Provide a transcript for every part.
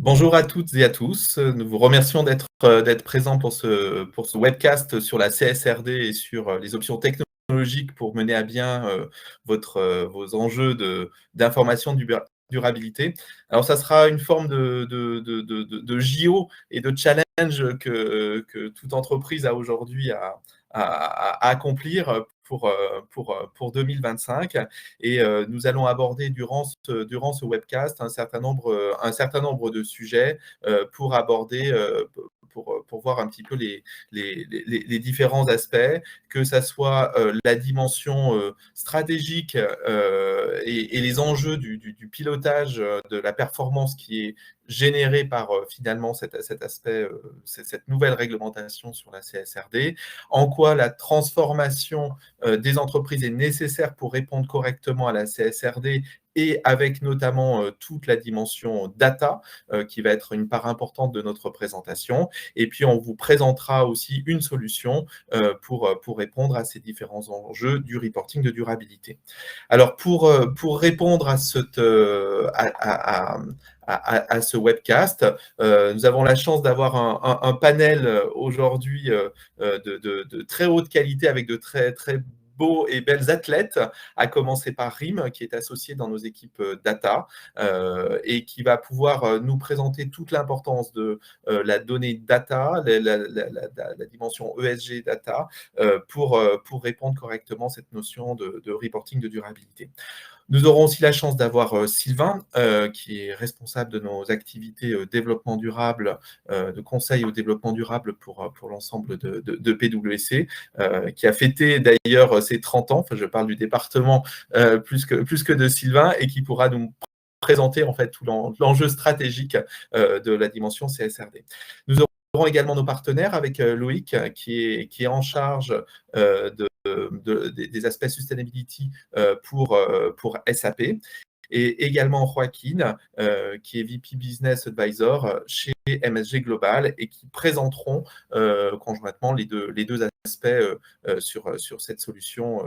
Bonjour à toutes et à tous. Nous vous remercions d'être présents pour ce webcast sur la CSRD et sur les options technologiques pour mener à bien vos enjeux d'information durabilité. Alors, ça sera une forme de JO et de challenge que toute entreprise a aujourd'hui à accomplir pour 2025. Et nous allons aborder durant ce webcast un certain nombre de sujets pour aborder, pour voir un petit peu les différents aspects, que ça soit la dimension stratégique et les enjeux du pilotage de la performance qui est générée par finalement cet aspect, cette nouvelle réglementation sur la CSRD, en quoi la transformation des entreprises est nécessaire pour répondre correctement à la CSRD et avec notamment toute la dimension data qui va être une part importante de notre présentation. Et puis, on vous présentera aussi une solution pour répondre à ces différents enjeux du reporting de durabilité. Alors, pour répondre à ce webcast, nous avons la chance d'avoir un panel aujourd'hui de très haute qualité avec de très, très beaux et belles athlètes, à commencer par Rim, qui est associé dans nos équipes data et qui va pouvoir nous présenter toute l'importance de la donnée data, la dimension ESG data, pour répondre correctement à cette notion de reporting de durabilité. Nous aurons aussi la chance d'avoir Sylvain, qui est responsable de nos activités développement durable, de conseil au développement durable pour l'ensemble de PwC, qui a fêté d'ailleurs ses 30 ans, enfin je parle du département plus que de Sylvain, et qui pourra nous présenter en fait tout l'enjeu stratégique de la dimension CSRD. Nous aurons également nos partenaires avec Loïc, qui est en charge des aspects sustainability pour SAP, et également Joaquin, qui est VP Business Advisor chez MSG Global, et qui présenteront conjointement les deux aspects sur cette solution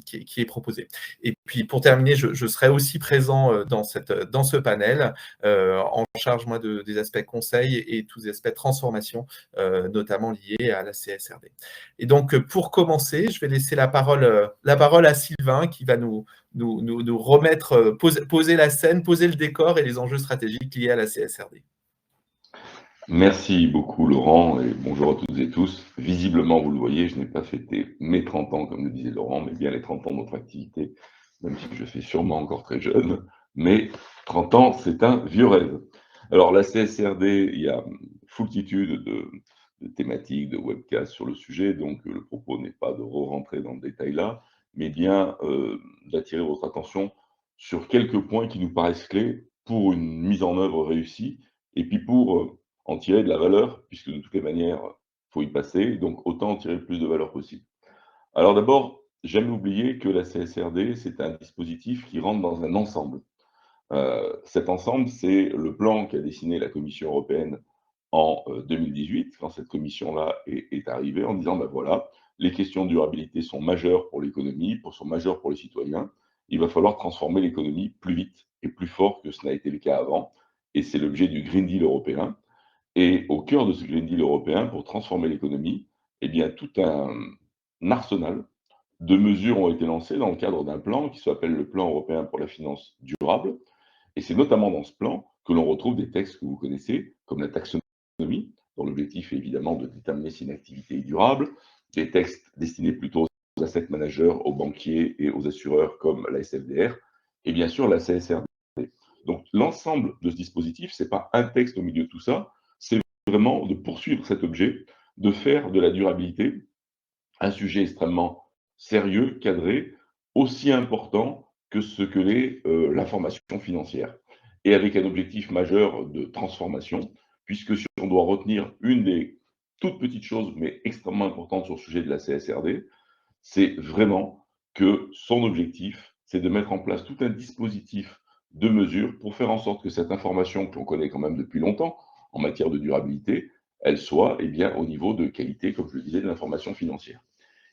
qui est proposée. Et puis, pour terminer, je serai aussi présent dans ce panel, en charge, moi, des aspects conseils et tous les aspects transformation, notamment liés à la CSRD. Et donc, pour commencer, je vais laisser la parole à Sylvain, qui va nous remettre, poser la scène, poser le décor et les enjeux stratégiques liés à la CSRD. Merci beaucoup Laurent et bonjour à toutes et tous. Visiblement, vous le voyez, je n'ai pas fêté mes 30 ans comme le disait Laurent, mais bien les 30 ans de notre activité, même si je suis sûrement encore très jeune, mais 30 ans, c'est un vieux rêve. Alors la CSRD, il y a foultitude de thématiques, de webcasts sur le sujet, donc le propos n'est pas de rentrer dans le détail là, mais bien d'attirer votre attention sur quelques points qui nous paraissent clés pour une mise en œuvre réussie, et puis pour en tirer de la valeur, puisque de toutes les manières, il faut y passer, donc autant en tirer le plus de valeur possible. Alors d'abord, jamais oublier que la CSRD, c'est un dispositif qui rentre dans un ensemble. Cet ensemble, c'est le plan qu'a dessiné la Commission européenne en 2018, quand cette commission-là est arrivée, en disant, ben voilà, les questions de durabilité sont majeures pour l'économie, sont majeures pour les citoyens, il va falloir transformer l'économie plus vite et plus fort que ce n'a été le cas avant, et c'est l'objet du Green Deal européen. Et au cœur de ce Green Deal européen, pour transformer l'économie, eh bien, tout un arsenal de mesures ont été lancées dans le cadre d'un plan qui s'appelle le Plan européen pour la finance durable. Et c'est notamment dans ce plan que l'on retrouve des textes que vous connaissez, comme la taxonomie, dont l'objectif est évidemment de déterminer si une activité est durable, des textes destinés plutôt aux asset managers, aux banquiers et aux assureurs comme la SFDR, et bien sûr la CSRD. Donc l'ensemble de ce dispositif, ce n'est pas un texte au milieu de tout ça, c'est vraiment de poursuivre cet objet, de faire de la durabilité un sujet extrêmement sérieux, cadré, aussi important que ce que l'est l'information financière, et avec un objectif majeur de transformation, puisque si on doit retenir une des toutes petites choses, mais extrêmement importantes sur le sujet de la CSRD, c'est vraiment que son objectif, c'est de mettre en place tout un dispositif de mesures pour faire en sorte que cette information que l'on connaît quand même depuis longtemps en matière de durabilité, elle soit bien, au niveau de qualité, comme je le disais, de l'information financière.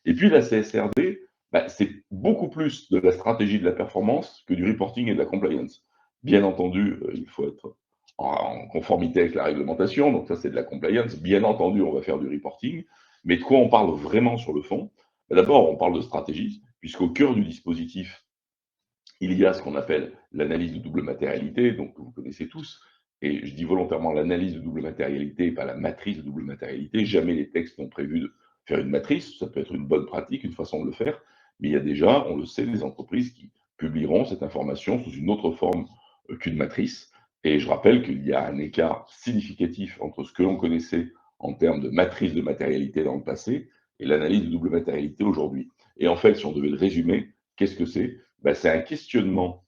Et puis la CSRD, c'est beaucoup plus de la stratégie de la performance que du reporting et de la compliance. Bien entendu, il faut être en conformité avec la réglementation, donc ça c'est de la compliance. Bien entendu, on va faire du reporting, mais de quoi on parle vraiment sur le fond? D'abord, on parle de stratégie, puisqu'au cœur du dispositif, il y a ce qu'on appelle l'analyse de double matérialité, donc que vous connaissez tous, et je dis volontairement l'analyse de double matérialité et pas la matrice de double matérialité. Jamais les textes n'ont prévu de faire une matrice, ça peut être une bonne pratique, une façon de le faire, mais il y a déjà, on le sait, des entreprises qui publieront cette information sous une autre forme qu'une matrice. Et je rappelle qu'il y a un écart significatif entre ce que l'on connaissait en termes de matrice de matérialité dans le passé et l'analyse de double matérialité aujourd'hui. Et en fait, si on devait le résumer, qu'est-ce que c'est? Ben, c'est un questionnement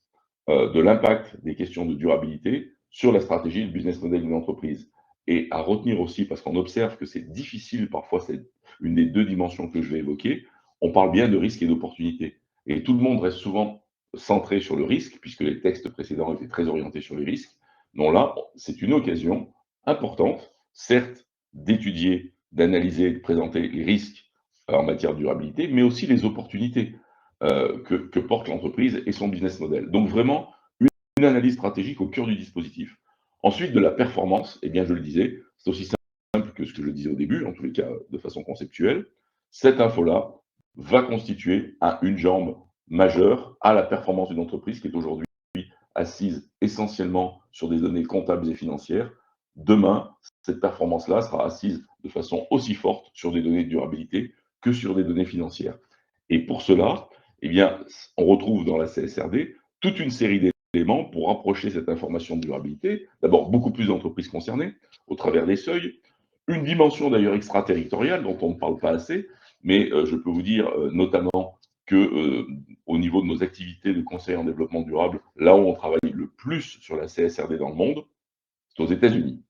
de l'impact des questions de durabilité sur la stratégie et le business model d'une entreprise. Et à retenir aussi, parce qu'on observe que c'est difficile, parfois c'est une des deux dimensions que je vais évoquer, on parle bien de risque et d'opportunité. Et tout le monde reste souvent centré sur le risque, puisque les textes précédents étaient très orientés sur les risques. Non, là, c'est une occasion importante, certes, d'étudier, d'analyser, de présenter les risques en matière de durabilité, mais aussi les opportunités que porte l'entreprise et son business model. Donc vraiment, une analyse stratégique au cœur du dispositif. Ensuite, de la performance, eh bien, je le disais, c'est aussi simple que ce que je disais au début, en tous les cas de façon conceptuelle. Cette info-là va constituer une jambe majeure à la performance d'une entreprise qui est aujourd'hui assise essentiellement sur des données comptables et financières. Demain, cette performance-là sera assise de façon aussi forte sur des données de durabilité que sur des données financières. Et pour cela, eh bien, on retrouve dans la CSRD toute une série d'éléments pour rapprocher cette information de durabilité. D'abord, beaucoup plus d'entreprises concernées au travers des seuils. Une dimension d'ailleurs extraterritoriale dont on ne parle pas assez, mais je peux vous dire notamment que au niveau de nos activités de conseil en développement durable, là où on travaille le plus sur la CSRD dans le monde, c'est aux États-Unis.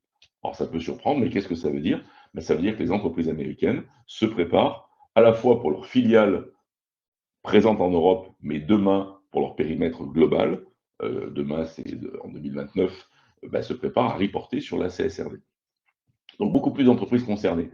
Alors ça peut surprendre, mais qu'est-ce que ça veut dire? Ben, ça veut dire que les entreprises américaines se préparent à la fois pour leurs filiales présentes en Europe, mais demain pour leur périmètre global, demain c'est en 2029, ben, se préparent à reporter sur la CSRD. Donc beaucoup plus d'entreprises concernées.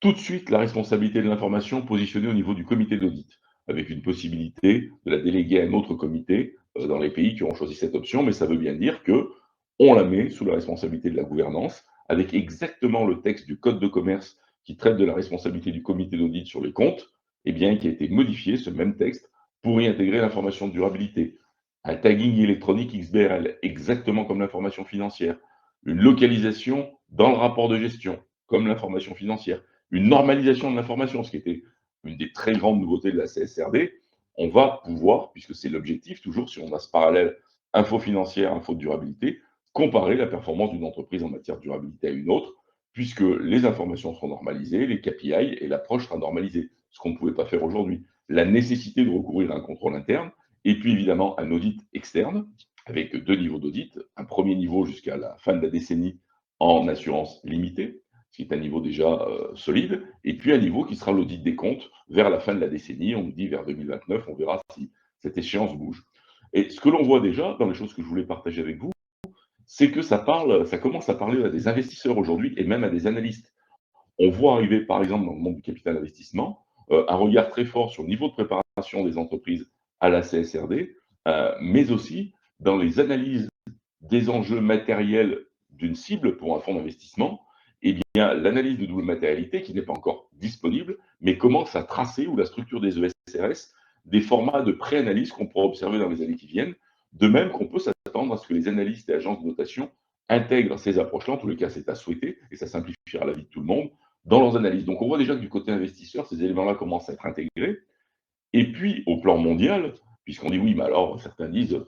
Tout de suite, la responsabilité de l'information positionnée au niveau du comité d'audit, avec une possibilité de la déléguer à un autre comité dans les pays qui ont choisi cette option, mais ça veut bien dire que on la met sous la responsabilité de la gouvernance, avec exactement le texte du Code de commerce qui traite de la responsabilité du comité d'audit sur les comptes, et bien qui a été modifié, ce même texte, pour y intégrer l'information de durabilité. Un tagging électronique XBRL, exactement comme l'information financière. Une localisation dans le rapport de gestion, comme l'information financière. Une normalisation de l'information, ce qui était une des très grandes nouveautés de la CSRD. On va pouvoir, puisque c'est l'objectif, toujours si on a ce parallèle info financière, info de durabilité, comparer la performance d'une entreprise en matière de durabilité à une autre, puisque les informations seront normalisées, les KPI et l'approche sera normalisée, ce qu'on ne pouvait pas faire aujourd'hui. La nécessité de recourir à un contrôle interne, et puis évidemment un audit externe, avec deux niveaux d'audit. Un premier niveau jusqu'à la fin de la décennie en assurance limitée, ce qui est un niveau déjà solide, et puis un niveau qui sera l'audit des comptes vers la fin de la décennie, on nous dit vers 2029, on verra si cette échéance bouge. Et ce que l'on voit déjà dans les choses que je voulais partager avec vous, c'est que ça commence à parler à des investisseurs aujourd'hui et même à des analystes. On voit arriver, par exemple, dans le monde du capital investissement, un regard très fort sur le niveau de préparation des entreprises à la CSRD, mais aussi dans les analyses des enjeux matériels d'une cible pour un fonds d'investissement, eh bien, l'analyse de double matérialité, qui n'est pas encore disponible, mais commence à tracer, ou la structure des ESRS, des formats de pré-analyse qu'on pourra observer dans les années qui viennent, de même qu'on peut s'attendre à ce que les analystes et agences de notation intègrent ces approches-là, en tous les cas c'est à souhaiter, et ça simplifiera la vie de tout le monde, dans leurs analyses. Donc on voit déjà que du côté investisseur, ces éléments-là commencent à être intégrés. Et puis au plan mondial, puisqu'on dit oui, mais alors certains disent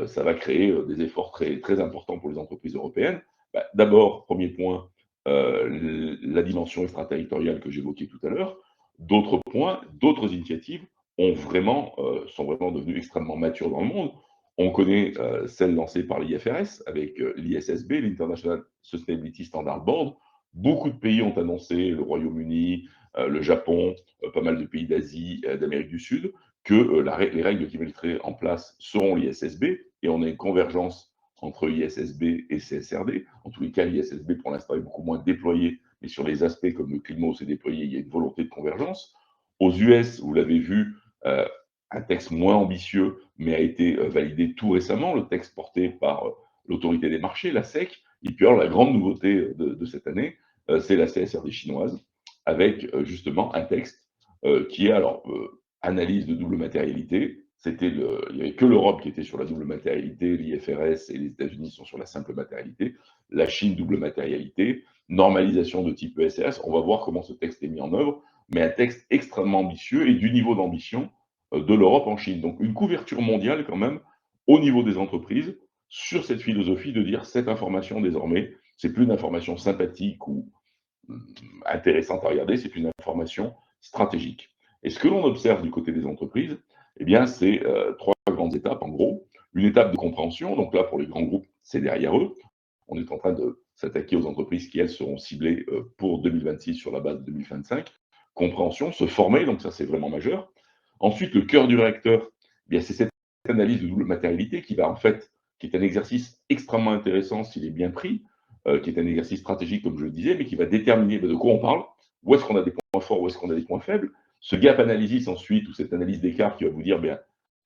ça va créer des efforts très, très importants pour les entreprises européennes. Bah, d'abord, premier point, la dimension extraterritoriale que j'évoquais tout à l'heure. D'autres points, d'autres initiatives sont vraiment devenues extrêmement matures dans le monde. On connaît celle lancée par l'IFRS avec l'ISSB, l'International Sustainability Standard Board. Beaucoup de pays ont annoncé, le Royaume-Uni, le Japon, pas mal de pays d'Asie, d'Amérique du Sud, que les règles qui vont être en place seront l'ISSB, et on a une convergence entre ISSB et CSRD. En tous les cas, l'ISSB, pour l'instant, est beaucoup moins déployé, mais sur les aspects comme le climat où c'est déployé, il y a une volonté de convergence. Aux US, vous l'avez vu, un texte moins ambitieux, mais a été validé tout récemment, le texte porté par l'autorité des marchés, la SEC, Et puis alors, la grande nouveauté de cette année, c'est la CSRD chinoise, avec justement un texte qui est alors analyse de double matérialité. Il n'y avait que l'Europe qui était sur la double matérialité, l'IFRS et les États-Unis sont sur la simple matérialité. La Chine, double matérialité, normalisation de type ESRS. On va voir comment ce texte est mis en œuvre, mais un texte extrêmement ambitieux et du niveau d'ambition de l'Europe en Chine. Donc une couverture mondiale quand même au niveau des entreprises sur cette philosophie de dire cette information désormais, c'est plus une information sympathique ou intéressante à regarder, c'est une information stratégique. Et ce que l'on observe du côté des entreprises, eh bien, c'est trois grandes étapes en gros. Une étape de compréhension, donc là pour les grands groupes, c'est derrière eux. On est en train de s'attaquer aux entreprises qui, elles, seront ciblées pour 2026 sur la base de 2025. Compréhension, se former, donc ça c'est vraiment majeur. Ensuite, le cœur du réacteur, eh bien, c'est cette analyse de double matérialité qui va en fait, qui est un exercice extrêmement intéressant s'il est bien pris, qui est un exercice stratégique comme je le disais, mais qui va déterminer de quoi on parle, où est-ce qu'on a des points forts, où est-ce qu'on a des points faibles. Ce gap analysis ensuite, ou cette analyse d'écart qui va vous dire, bien,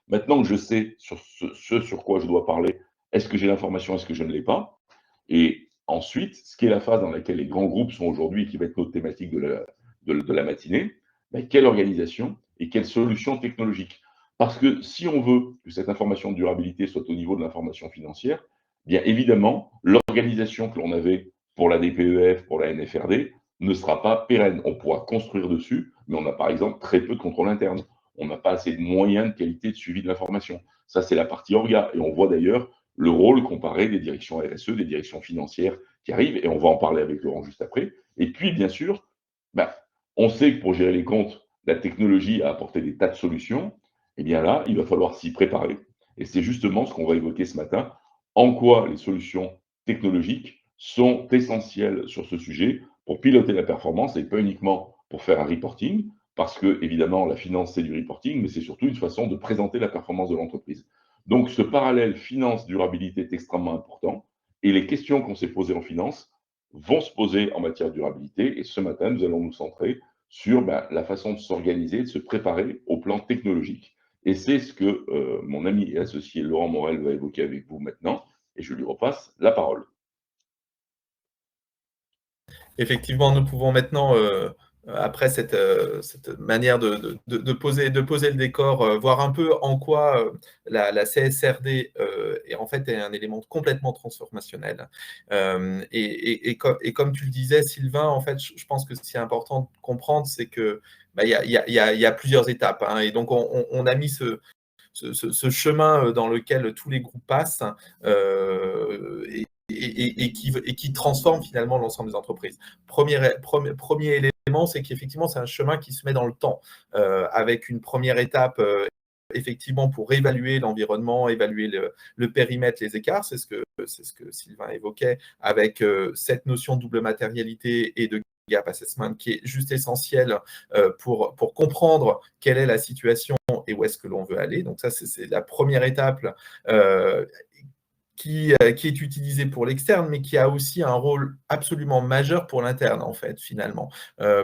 maintenant que je sais sur ce sur quoi je dois parler, est-ce que j'ai l'information, est-ce que je ne l'ai pas? Et ensuite, ce qui est la phase dans laquelle les grands groupes sont aujourd'hui et qui va être notre thématique de la matinée, ben, quelle organisation et quelle solution technologique? Parce que si on veut que cette information de durabilité soit au niveau de l'information financière, bien évidemment, l'organisation que l'on avait pour la DPEF, pour la NFRD, ne sera pas pérenne. On pourra construire dessus, mais on a par exemple très peu de contrôle interne. On n'a pas assez de moyens de qualité de suivi de l'information. Ça, c'est la partie orga. Et on voit d'ailleurs le rôle comparé des directions RSE, des directions financières qui arrivent, et on va en parler avec Laurent juste après. Et puis, bien sûr, ben, on sait que pour gérer les comptes, la technologie a apporté des tas de solutions. Et bien là, il va falloir s'y préparer. Et c'est justement ce qu'on va évoquer ce matin, en quoi les solutions technologiques sont essentielles sur ce sujet pour piloter la performance et pas uniquement pour faire un reporting, parce que évidemment la finance c'est du reporting, mais c'est surtout une façon de présenter la performance de l'entreprise. Donc ce parallèle finance-durabilité est extrêmement important et les questions qu'on s'est posées en finance vont se poser en matière de durabilité et ce matin nous allons nous centrer sur la façon de s'organiser, de se préparer au plan technologique. Et c'est ce que mon ami et associé Laurent Morel va évoquer avec vous maintenant et je lui repasse la parole. Effectivement, nous pouvons maintenant, après cette manière de poser le décor, voir un peu en quoi la CSRD est en fait un élément complètement transformationnel. Et comme tu le disais, Sylvain, en fait, je pense que ce qui est important de comprendre, c'est que il y a plusieurs étapes. Hein, et donc, on a mis ce chemin dans lequel tous les groupes passent et qui transforme finalement l'ensemble des entreprises. Premier élément, c'est qu'effectivement, c'est un chemin qui se met dans le temps, avec une première étape effectivement pour évaluer l'environnement, évaluer le périmètre, les écarts, c'est ce que Sylvain évoquait, avec cette notion de double matérialité et de gap assessment qui est juste essentiel pour comprendre quelle est la situation et où est-ce que l'on veut aller. Donc ça, c'est la première étape qui est utilisé pour l'externe, mais qui a aussi un rôle absolument majeur pour l'interne, en fait, finalement.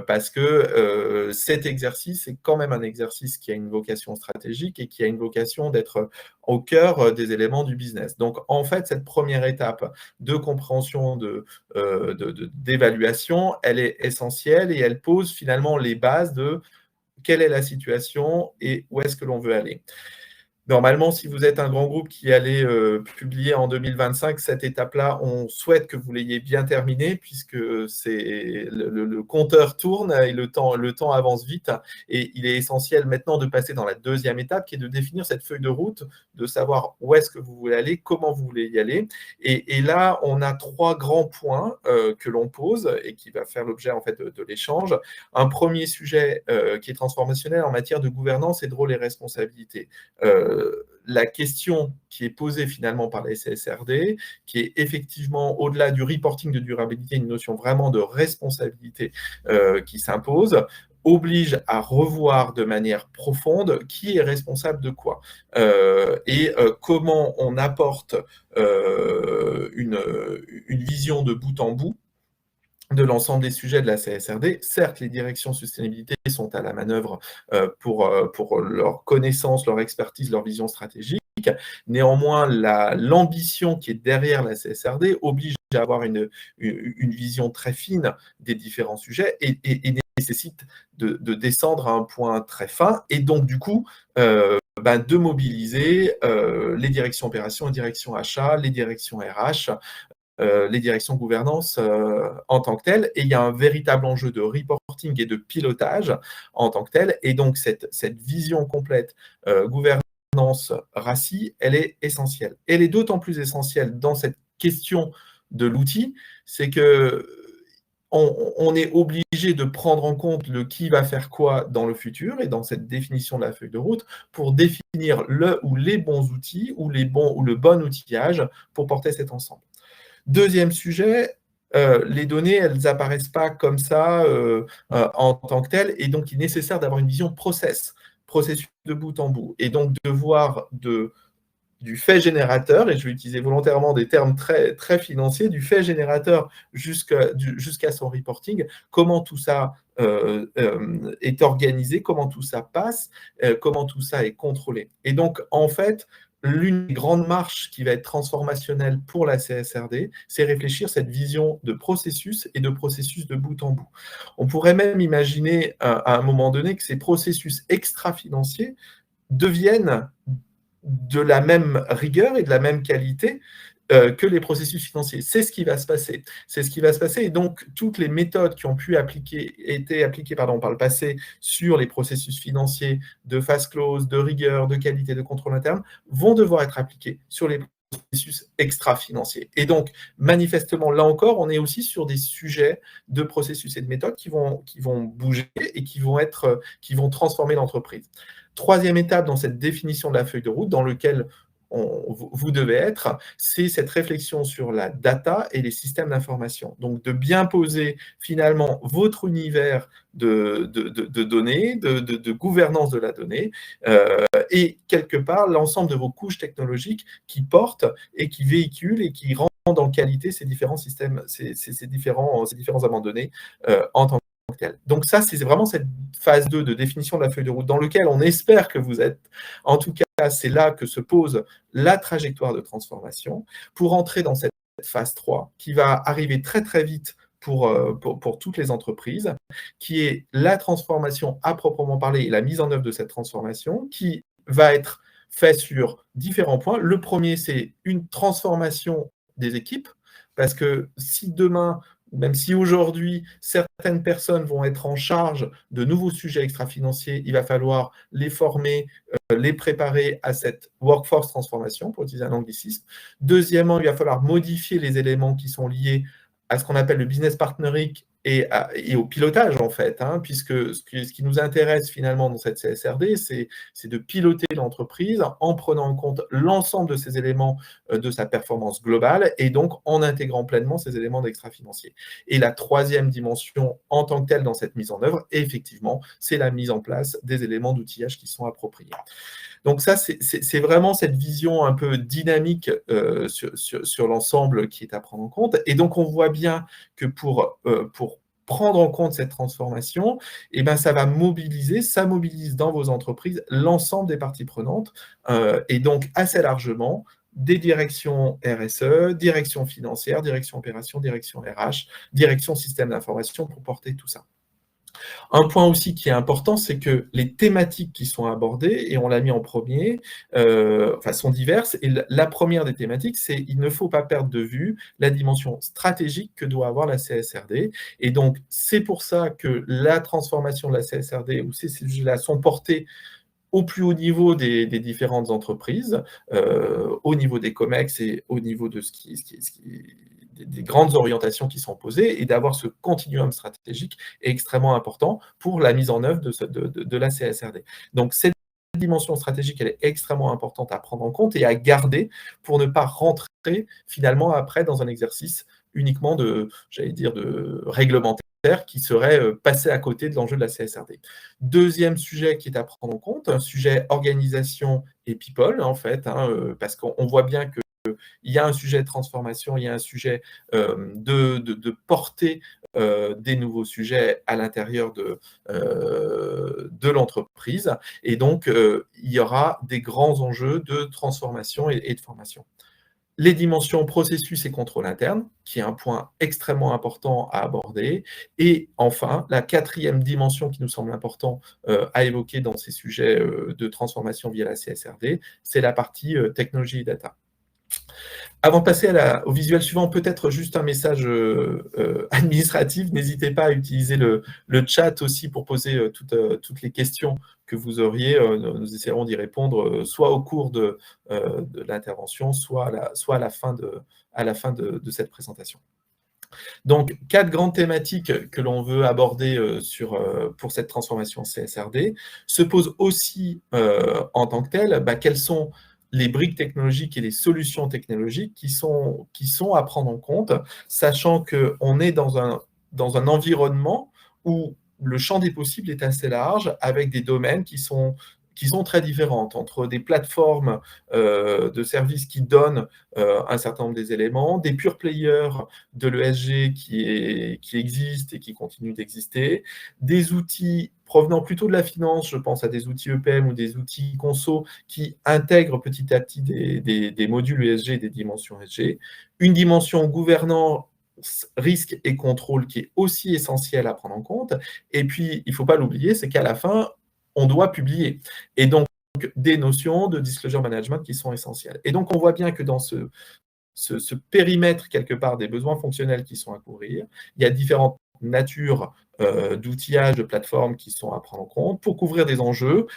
Parce que cet exercice est quand même un exercice qui a une vocation stratégique et qui a une vocation d'être au cœur des éléments du business. Donc, en fait, cette première étape de compréhension, d'évaluation, elle est essentielle et elle pose finalement les bases de quelle est la situation et où est-ce que l'on veut aller. Normalement, si vous êtes un grand groupe qui allait publier en 2025, cette étape-là, on souhaite que vous l'ayez bien terminée puisque le compteur tourne et le temps avance vite. Et il est essentiel maintenant de passer dans la deuxième étape qui est de définir cette feuille de route, de savoir où est-ce que vous voulez aller, comment vous voulez y aller. Et là, on a trois grands points que l'on pose et qui va faire l'objet en fait de l'échange. Un premier sujet qui est transformationnel en matière de gouvernance et de rôle et responsabilité. La question qui est posée finalement par la CSRD, qui est effectivement au-delà du reporting de durabilité, une notion vraiment de responsabilité qui s'impose, oblige à revoir de manière profonde qui est responsable de quoi et comment on apporte une vision de bout en bout de l'ensemble des sujets de la CSRD. Certes, les directions sustainabilité sont à la manœuvre pour leur connaissance, leur expertise, leur vision stratégique, Néanmoins, l'ambition qui est derrière la CSRD oblige à avoir une vision très fine des différents sujets et nécessite de descendre à un point très fin et donc du coup de mobiliser les directions opérations, les directions achats, les directions RH, les directions gouvernance en tant que telles. Et il y a un véritable enjeu de reporting et de pilotage en tant que tel. Et donc, cette vision complète gouvernance RACI, elle est essentielle. Elle est d'autant plus essentielle dans cette question de l'outil, c'est que on est obligé de prendre en compte le qui va faire quoi dans le futur et dans cette définition de la feuille de route pour définir le ou les bons outils ou le bon outillage pour porter cet ensemble. Deuxième sujet, les données, elles n'apparaissent pas comme ça en tant que telles, et donc il est nécessaire d'avoir une vision processus de bout en bout, et donc de voir du fait générateur, et je vais utiliser volontairement des termes très, très financiers, du fait générateur jusqu'à son reporting, comment tout ça est organisé, comment tout ça passe, comment tout ça est contrôlé. Et donc, en fait, l'une des grandes marches qui va être transformationnelle pour la CSRD, c'est réfléchir cette vision de processus et de processus de bout en bout. On pourrait même imaginer à un moment donné que ces processus extra-financiers deviennent de la même rigueur et de la même qualité que les processus financiers. C'est ce qui va se passer. C'est ce qui va se passer. Et donc, toutes les méthodes qui ont pu été appliquées par le passé sur les processus financiers de phase close, de rigueur, de qualité, de contrôle interne, vont devoir être appliquées sur les processus extra-financiers. Et donc, manifestement, là encore, on est aussi sur des sujets de processus et de méthodes qui vont bouger et qui vont transformer l'entreprise. Troisième étape dans cette définition de la feuille de route, dans lequel vous devez être, c'est cette réflexion sur la data et les systèmes d'information. Donc, de bien poser finalement votre univers de données, de gouvernance de la donnée, et quelque part l'ensemble de vos couches technologiques qui portent et qui véhiculent et qui rendent en qualité ces différents systèmes, ces différents abandonnés en tant que tel. Donc ça, c'est vraiment cette phase 2 de définition de la feuille de route dans laquelle on espère que vous êtes. En tout cas, c'est là que se pose la trajectoire de transformation pour entrer dans cette phase 3 qui va arriver très très vite pour toutes les entreprises, qui est la transformation à proprement parler et la mise en œuvre de cette transformation qui va être faite sur différents points. Le premier, c'est une transformation des équipes, parce que si demain, même si aujourd'hui, certaines personnes vont être en charge de nouveaux sujets extra-financiers, il va falloir les former, les préparer à cette workforce transformation, pour utiliser un anglicisme. Deuxièmement, il va falloir modifier les éléments qui sont liés à ce qu'on appelle le business partnering et au pilotage, en fait, puisque ce qui nous intéresse finalement dans cette CSRD, c'est de piloter l'entreprise en prenant en compte l'ensemble de ces éléments de sa performance globale et donc en intégrant pleinement ces éléments d'extra-financier. Et la troisième dimension en tant que telle dans cette mise en œuvre, effectivement, c'est la mise en place des éléments d'outillage qui sont appropriés. Donc ça, c'est vraiment cette vision un peu dynamique sur l'ensemble qui est à prendre en compte. Et donc, on voit bien que pour prendre en compte cette transformation, ça mobilise dans vos entreprises l'ensemble des parties prenantes, et donc assez largement des directions RSE, direction financière, direction opération, direction RH, direction système d'information pour porter tout ça. Un point aussi qui est important, c'est que les thématiques qui sont abordées, et on l'a mis en premier, sont diverses. Et la première des thématiques, c'est il ne faut pas perdre de vue la dimension stratégique que doit avoir la CSRD. Et donc, c'est pour ça que la transformation de la CSRD, ou ces sujets-là, sont portés au plus haut niveau des différentes entreprises, au niveau des COMEX et au niveau de des grandes orientations qui sont posées, et d'avoir ce continuum stratégique est extrêmement important pour la mise en œuvre de la CSRD. Donc, cette dimension stratégique, elle est extrêmement importante à prendre en compte et à garder pour ne pas rentrer finalement après dans un exercice uniquement de réglementaire qui serait passé à côté de l'enjeu de la CSRD. Deuxième sujet qui est à prendre en compte, un sujet organisation et people, en fait, parce qu'on voit bien que il y a un sujet de transformation, il y a un sujet de portée des nouveaux sujets à l'intérieur de l'entreprise. Et donc, il y aura des grands enjeux de transformation et de formation. Les dimensions processus et contrôle interne, qui est un point extrêmement important à aborder. Et enfin, la quatrième dimension qui nous semble important à évoquer dans ces sujets de transformation via la CSRD, c'est la partie technologie et data. Avant de passer au visuel suivant, peut-être juste un message administratif. N'hésitez pas à utiliser le chat aussi pour poser toutes les questions que vous auriez. Nous essaierons d'y répondre soit au cours de l'intervention, soit à la fin de cette présentation. Donc, 4 grandes thématiques que l'on veut aborder pour cette transformation CSRD se posent aussi en tant que telles. Quelles sont les briques technologiques et les solutions technologiques qui sont à prendre en compte, sachant qu'on est dans un environnement où le champ des possibles est assez large, avec des domaines qui sont très différentes, entre des plateformes de services qui donnent un certain nombre des éléments, des pure players de l'ESG qui existent et qui continuent d'exister, des outils provenant plutôt de la finance, je pense à des outils EPM ou des outils conso qui intègrent petit à petit des modules ESG et des dimensions ESG, une dimension gouvernance, risque et contrôle qui est aussi essentielle à prendre en compte, et puis il ne faut pas l'oublier, c'est qu'à la fin, on doit publier. Et donc, des notions de disclosure management qui sont essentielles. Et donc, on voit bien que dans ce périmètre, quelque part, des besoins fonctionnels qui sont à couvrir, il y a différentes natures d'outillage, de plateformes qui sont à prendre en compte pour couvrir des enjeux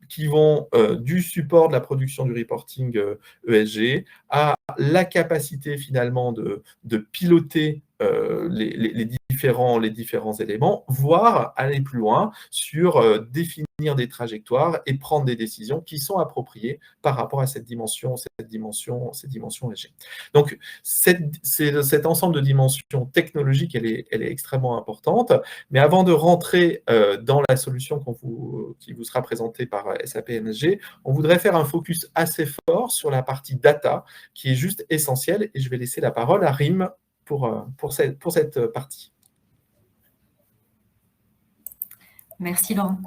qui vont du support de la production du reporting ESG à la capacité finalement de piloter les différents éléments, voire aller plus loin sur définir des trajectoires et prendre des décisions qui sont appropriées par rapport à cette dimension ESG. Donc, cet ensemble de dimensions technologiques, elle est extrêmement importante. Mais avant de rentrer dans la solution qui vous sera présentée par SAP NSG, on voudrait faire un focus assez fort sur la partie data, qui est juste essentielle. Et je vais laisser la parole à Rim pour cette partie. Merci Laurent.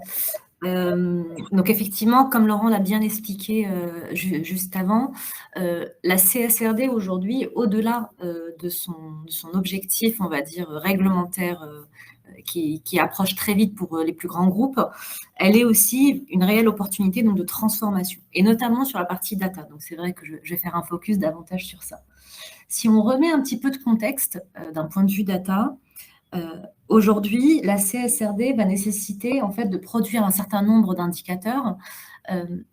Donc effectivement, comme Laurent l'a bien expliqué juste avant, la CSRD aujourd'hui, au-delà de son objectif, on va dire, réglementaire qui approche très vite pour les plus grands groupes, elle est aussi une réelle opportunité donc, de transformation, et notamment sur la partie data. Donc c'est vrai que je vais faire un focus davantage sur ça. Si on remet un petit peu de contexte d'un point de vue data, aujourd'hui, la CSRD va nécessiter en fait de produire un certain nombre d'indicateurs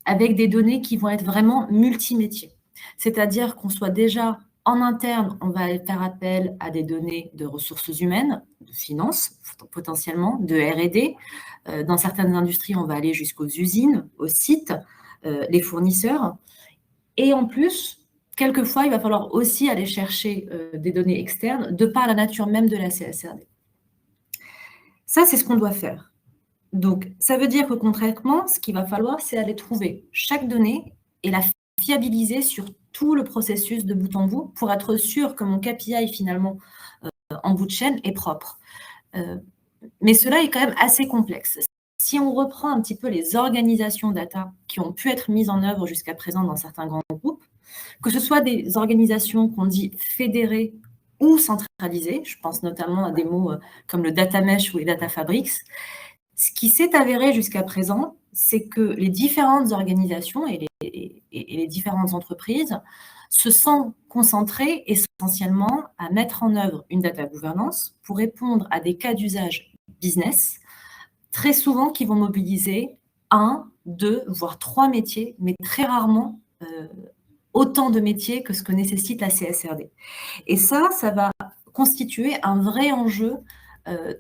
avec des données qui vont être vraiment multimétiers. C'est-à-dire qu'on soit déjà en interne, on va faire appel à des données de ressources humaines, de finance potentiellement, de R&D. Dans certaines industries, on va aller jusqu'aux usines, aux sites, les fournisseurs. Et en plus, quelquefois, il va falloir aussi aller chercher des données externes de par la nature même de la CSRD. Ça, c'est ce qu'on doit faire. Donc, ça veut dire que concrètement, ce qu'il va falloir, c'est aller trouver chaque donnée et la fiabiliser sur tout le processus de bout en bout pour être sûr que mon KPI, finalement, en bout de chaîne, est propre. Mais cela est quand même assez complexe. Si on reprend un petit peu les organisations data qui ont pu être mises en œuvre jusqu'à présent dans certains grands groupes, que ce soit des organisations qu'on dit fédérées ou centralisées, je pense notamment à des mots comme le data mesh ou les data fabrics, ce qui s'est avéré jusqu'à présent, c'est que les différentes organisations et les différentes entreprises se sont concentrées essentiellement à mettre en œuvre une data governance pour répondre à des cas d'usage business, très souvent qui vont mobiliser 1, 2, voire 3 métiers, mais très rarement autant de métiers que ce que nécessite la CSRD. Et ça va constituer un vrai enjeu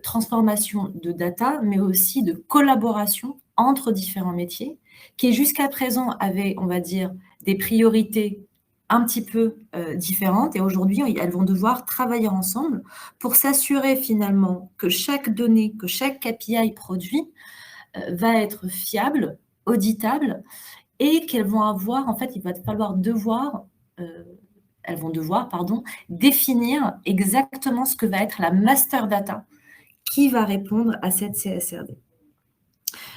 transformation de data, mais aussi de collaboration entre différents métiers, qui jusqu'à présent avaient, on va dire, des priorités un petit peu différentes, et aujourd'hui, elles vont devoir travailler ensemble pour s'assurer finalement que chaque donnée, que chaque KPI produit va être fiable, auditable, et qu'elles vont avoir, en fait, il va falloir elles vont devoir, définir exactement ce que va être la master data qui va répondre à cette CSRD.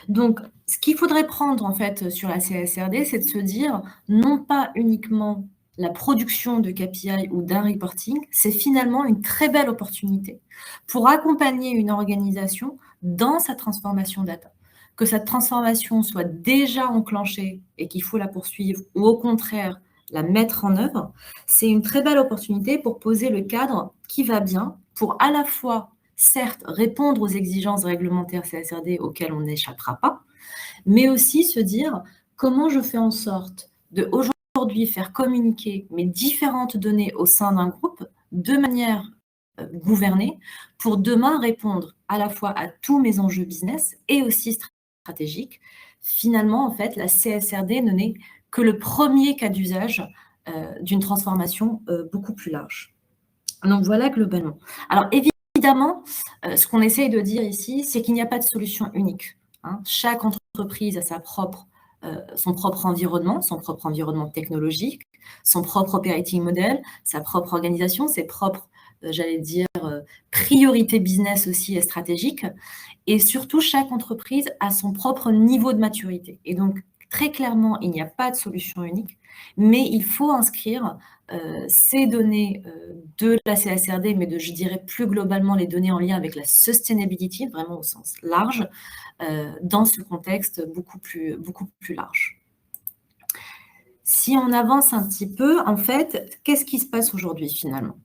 Donc, ce qu'il faudrait prendre en fait sur la CSRD, c'est de se dire non pas uniquement la production de KPI ou d'un reporting, c'est finalement une très belle opportunité pour accompagner une organisation dans sa transformation data. Que cette transformation soit déjà enclenchée et qu'il faut la poursuivre, ou au contraire, la mettre en œuvre, c'est une très belle opportunité pour poser le cadre qui va bien, pour à la fois, certes, répondre aux exigences réglementaires CSRD auxquelles on n'échappera pas, mais aussi se dire comment je fais en sorte de aujourd'hui faire communiquer mes différentes données au sein d'un groupe de manière gouvernée pour demain répondre à la fois à tous mes enjeux business et aussi stratégiques. Finalement, en fait, la CSRD ne n'est que le premier cas d'usage d'une transformation beaucoup plus large. Donc voilà globalement. Alors évidemment, ce qu'on essaye de dire ici, c'est qu'il n'y a pas de solution unique. Chaque entreprise a son propre environnement technologique, son propre operating model, sa propre organisation, ses propres, priorités business aussi et stratégiques. Et surtout, chaque entreprise a son propre niveau de maturité. Et donc, très clairement, il n'y a pas de solution unique, mais il faut inscrire ces données de la CSRD, mais je dirais plus globalement les données en lien avec la sustainability, vraiment au sens large, dans ce contexte beaucoup plus large. Si on avance un petit peu, en fait, qu'est-ce qui se passe aujourd'hui finalement?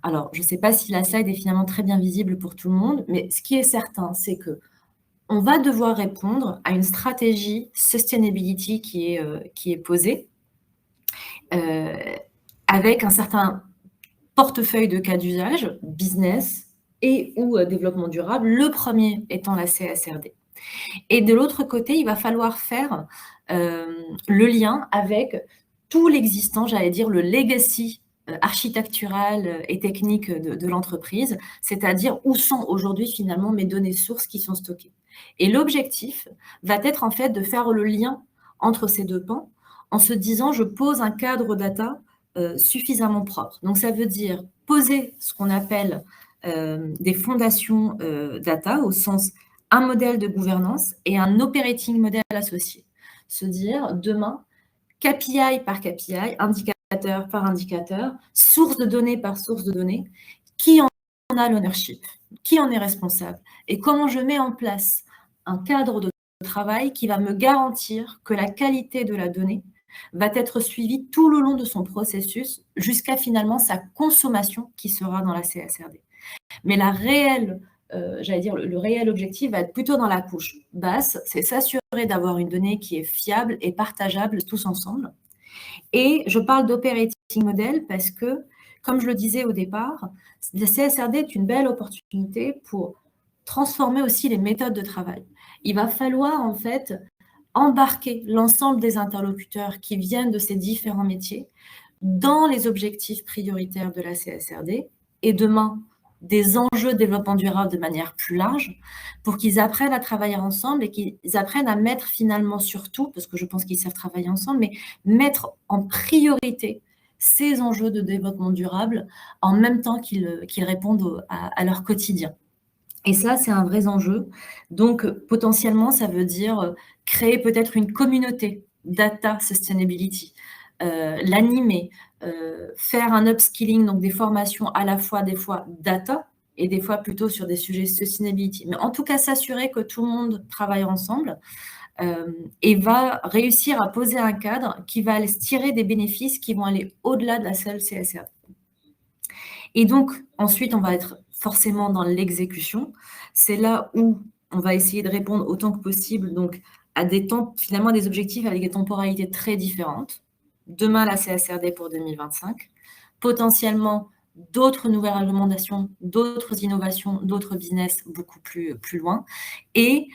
Alors, je ne sais pas si la slide est finalement très bien visible pour tout le monde, mais ce qui est certain, c'est que on va devoir répondre à une stratégie sustainability qui est posée avec un certain portefeuille de cas d'usage, business et ou développement durable, le premier étant la CSRD. Et de l'autre côté, il va falloir faire le lien avec tout l'existant, le legacy architectural et technique de l'entreprise, c'est-à-dire où sont aujourd'hui finalement mes données sources qui sont stockées. Et l'objectif va être en fait de faire le lien entre ces deux pans en se disant je pose un cadre data suffisamment propre. Donc ça veut dire poser ce qu'on appelle des fondations data au sens un modèle de gouvernance et un operating model associé. Se dire demain, KPI par KPI, indicateur par indicateur, source de données par source de données, qui en a l'ownership, qui en est responsable et comment je mets en place un cadre de travail qui va me garantir que la qualité de la donnée va être suivie tout le long de son processus jusqu'à finalement sa consommation qui sera dans la CSRD. Mais la réelle, le réel objectif va être plutôt dans la couche basse, c'est s'assurer d'avoir une donnée qui est fiable et partageable tous ensemble. Et je parle d'operating model parce que, comme je le disais au départ, la CSRD est une belle opportunité pour transformer aussi les méthodes de travail. Il va falloir en fait embarquer l'ensemble des interlocuteurs qui viennent de ces différents métiers dans les objectifs prioritaires de la CSRD et demain des enjeux de développement durable de manière plus large pour qu'ils apprennent à travailler ensemble et qu'ils apprennent à mettre finalement surtout, parce que je pense qu'ils savent travailler ensemble, mais mettre en priorité ces enjeux de développement durable en même temps qu'ils répondent à leur quotidien. Et ça, c'est un vrai enjeu. Donc, potentiellement, ça veut dire créer peut-être une communauté data sustainability, l'animer, faire un upskilling, donc des formations à la fois des fois data et des fois plutôt sur des sujets sustainability. Mais en tout cas, s'assurer que tout le monde travaille ensemble et va réussir à poser un cadre qui va aller se tirer des bénéfices qui vont aller au-delà de la seule CSRD. Et donc, ensuite, on va être forcément dans l'exécution. C'est là où on va essayer de répondre autant que possible donc, à finalement des objectifs avec des temporalités très différentes. Demain, la CSRD pour 2025. Potentiellement, d'autres nouvelles réglementations, d'autres innovations, d'autres business beaucoup plus loin. Et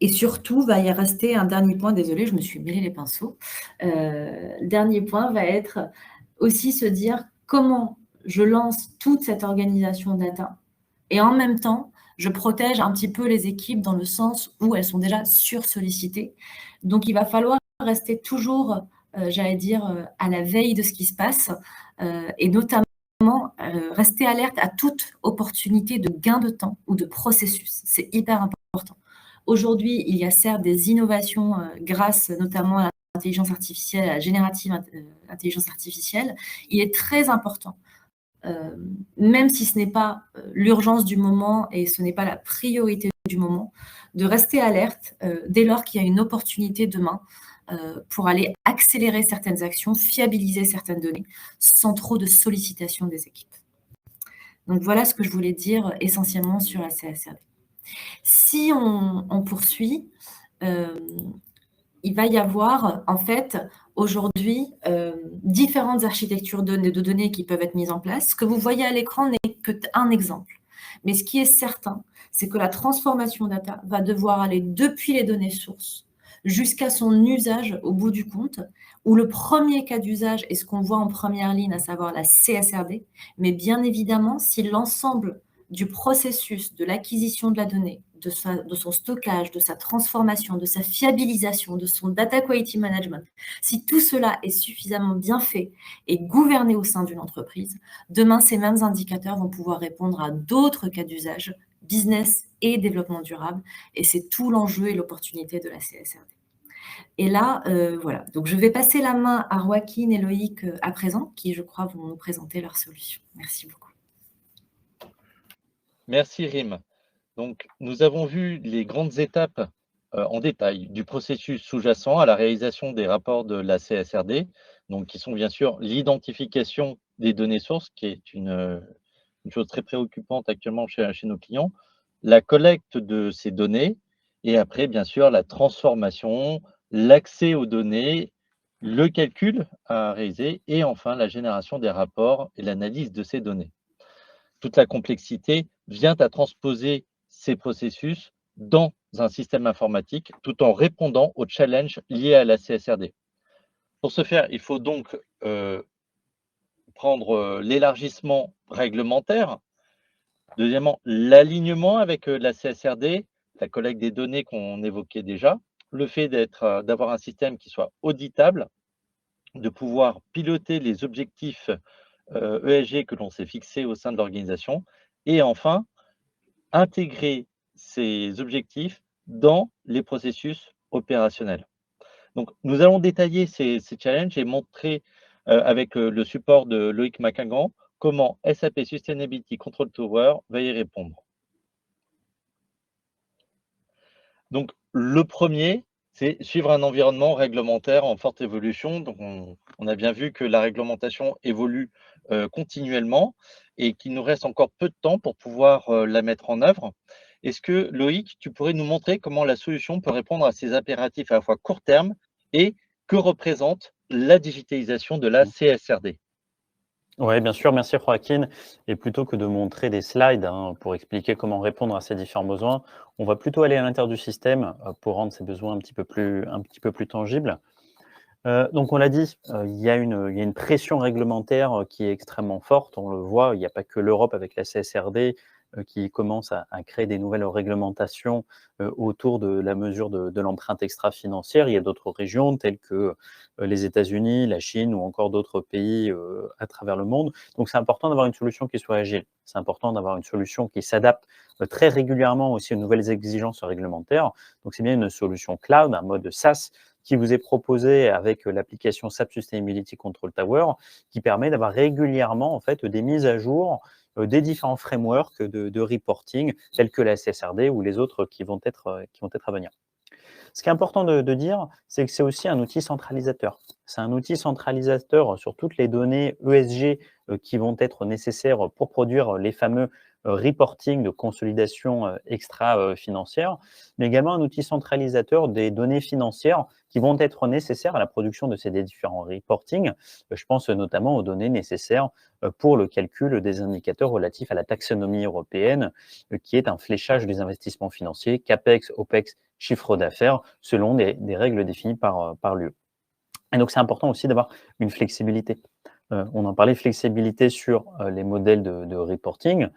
surtout, va y rester un dernier point. Désolée, je me suis mêlé les pinceaux. Le dernier point va être aussi se dire comment je lance toute cette organisation data et en même temps, je protège un petit peu les équipes dans le sens où elles sont déjà sursollicitées. Donc, il va falloir rester toujours j'allais dire, à la veille de ce qui se passe, et notamment rester alerte à toute opportunité de gain de temps ou de processus. C'est hyper important. Aujourd'hui, il y a certes des innovations grâce notamment à l'intelligence artificielle, à la générative intelligence artificielle. Il est très important, même si ce n'est pas l'urgence du moment et ce n'est pas la priorité du moment, de rester alerte dès lors qu'il y a une opportunité demain pour aller accélérer certaines actions, fiabiliser certaines données, sans trop de sollicitation des équipes. Donc voilà ce que je voulais dire essentiellement sur la CSRD. Si on poursuit, il va y avoir en fait aujourd'hui différentes architectures de données qui peuvent être mises en place. Ce que vous voyez à l'écran n'est qu'un exemple. Mais ce qui est certain, c'est que la transformation data va devoir aller depuis les données sources jusqu'à son usage au bout du compte, où le premier cas d'usage est ce qu'on voit en première ligne, à savoir la CSRD. Mais bien évidemment, si l'ensemble du processus de l'acquisition de la donnée, de son stockage, de sa transformation, de sa fiabilisation, de son data quality management, si tout cela est suffisamment bien fait et gouverné au sein d'une entreprise, demain, ces mêmes indicateurs vont pouvoir répondre à d'autres cas d'usage, business et développement durable, et c'est tout l'enjeu et l'opportunité de la CSRD. Et là, voilà. Donc, je vais passer la main à Joaquin et Loïc à présent, qui, je crois, vont nous présenter leurs solutions. Merci beaucoup. Merci Rim. Donc, nous avons vu les grandes étapes en détail du processus sous-jacent à la réalisation des rapports de la CSRD, donc qui sont bien sûr l'identification des données sources, qui est une chose très préoccupante actuellement chez nos clients, la collecte de ces données, et après, bien sûr, la transformation, l'accès aux données, le calcul à réaliser, et enfin la génération des rapports et l'analyse de ces données. Toute la complexité vient à transposer ces processus dans un système informatique tout en répondant aux challenges liés à la CSRD. Pour ce faire, il faut donc prendre l'élargissement réglementaire. Deuxièmement, l'alignement avec la CSRD, la collecte des données qu'on évoquait déjà, le fait d'avoir un système qui soit auditable, de pouvoir piloter les objectifs ESG que l'on s'est fixés au sein de l'organisation, et enfin, intégrer ces objectifs dans les processus opérationnels. Donc, nous allons détailler ces challenges et montrer avec le support de Loïc Maquingan comment SAP Sustainability Control Tower va y répondre. Donc, le premier, c'est suivre un environnement réglementaire en forte évolution. Donc, on a bien vu que la réglementation évolue continuellement et qu'il nous reste encore peu de temps pour pouvoir la mettre en œuvre. Est-ce que, Loïc, tu pourrais nous montrer comment la solution peut répondre à ces impératifs à la fois court terme et que représente la digitalisation de la CSRD? Oui, bien sûr, merci Joaquin. Et plutôt que de montrer des slides pour expliquer comment répondre à ces différents besoins, on va plutôt aller à l'intérieur du système pour rendre ces besoins un petit peu plus tangibles. Donc on l'a dit, il y a une pression réglementaire qui est extrêmement forte. On le voit, il n'y a pas que l'Europe avec la CSRD qui commence à créer des nouvelles réglementations autour de la mesure de l'empreinte extra-financière. Il y a d'autres régions telles que les États-Unis, la Chine ou encore d'autres pays à travers le monde. Donc c'est important d'avoir une solution qui soit agile. C'est important d'avoir une solution qui s'adapte très régulièrement aussi aux nouvelles exigences réglementaires. Donc c'est bien une solution cloud, un mode SaaS, qui vous est proposé avec l'application SAP Sustainability Control Tower, qui permet d'avoir régulièrement en fait des mises à jour des différents frameworks de reporting tels que la CSRD ou les autres qui vont être à venir. Ce qui est important de dire, c'est que c'est aussi un outil centralisateur. C'est un outil centralisateur sur toutes les données ESG qui vont être nécessaires pour produire les fameux reporting de consolidation extra-financière, mais également un outil centralisateur des données financières qui vont être nécessaires à la production de ces différents reporting. Je pense notamment aux données nécessaires pour le calcul des indicateurs relatifs à la taxonomie européenne, qui est un fléchage des investissements financiers, CAPEX, OPEX, chiffre d'affaires, selon des règles définies par l'UE. Et donc, c'est important aussi d'avoir une flexibilité. on en parlait, flexibilité sur les modèles de reporting,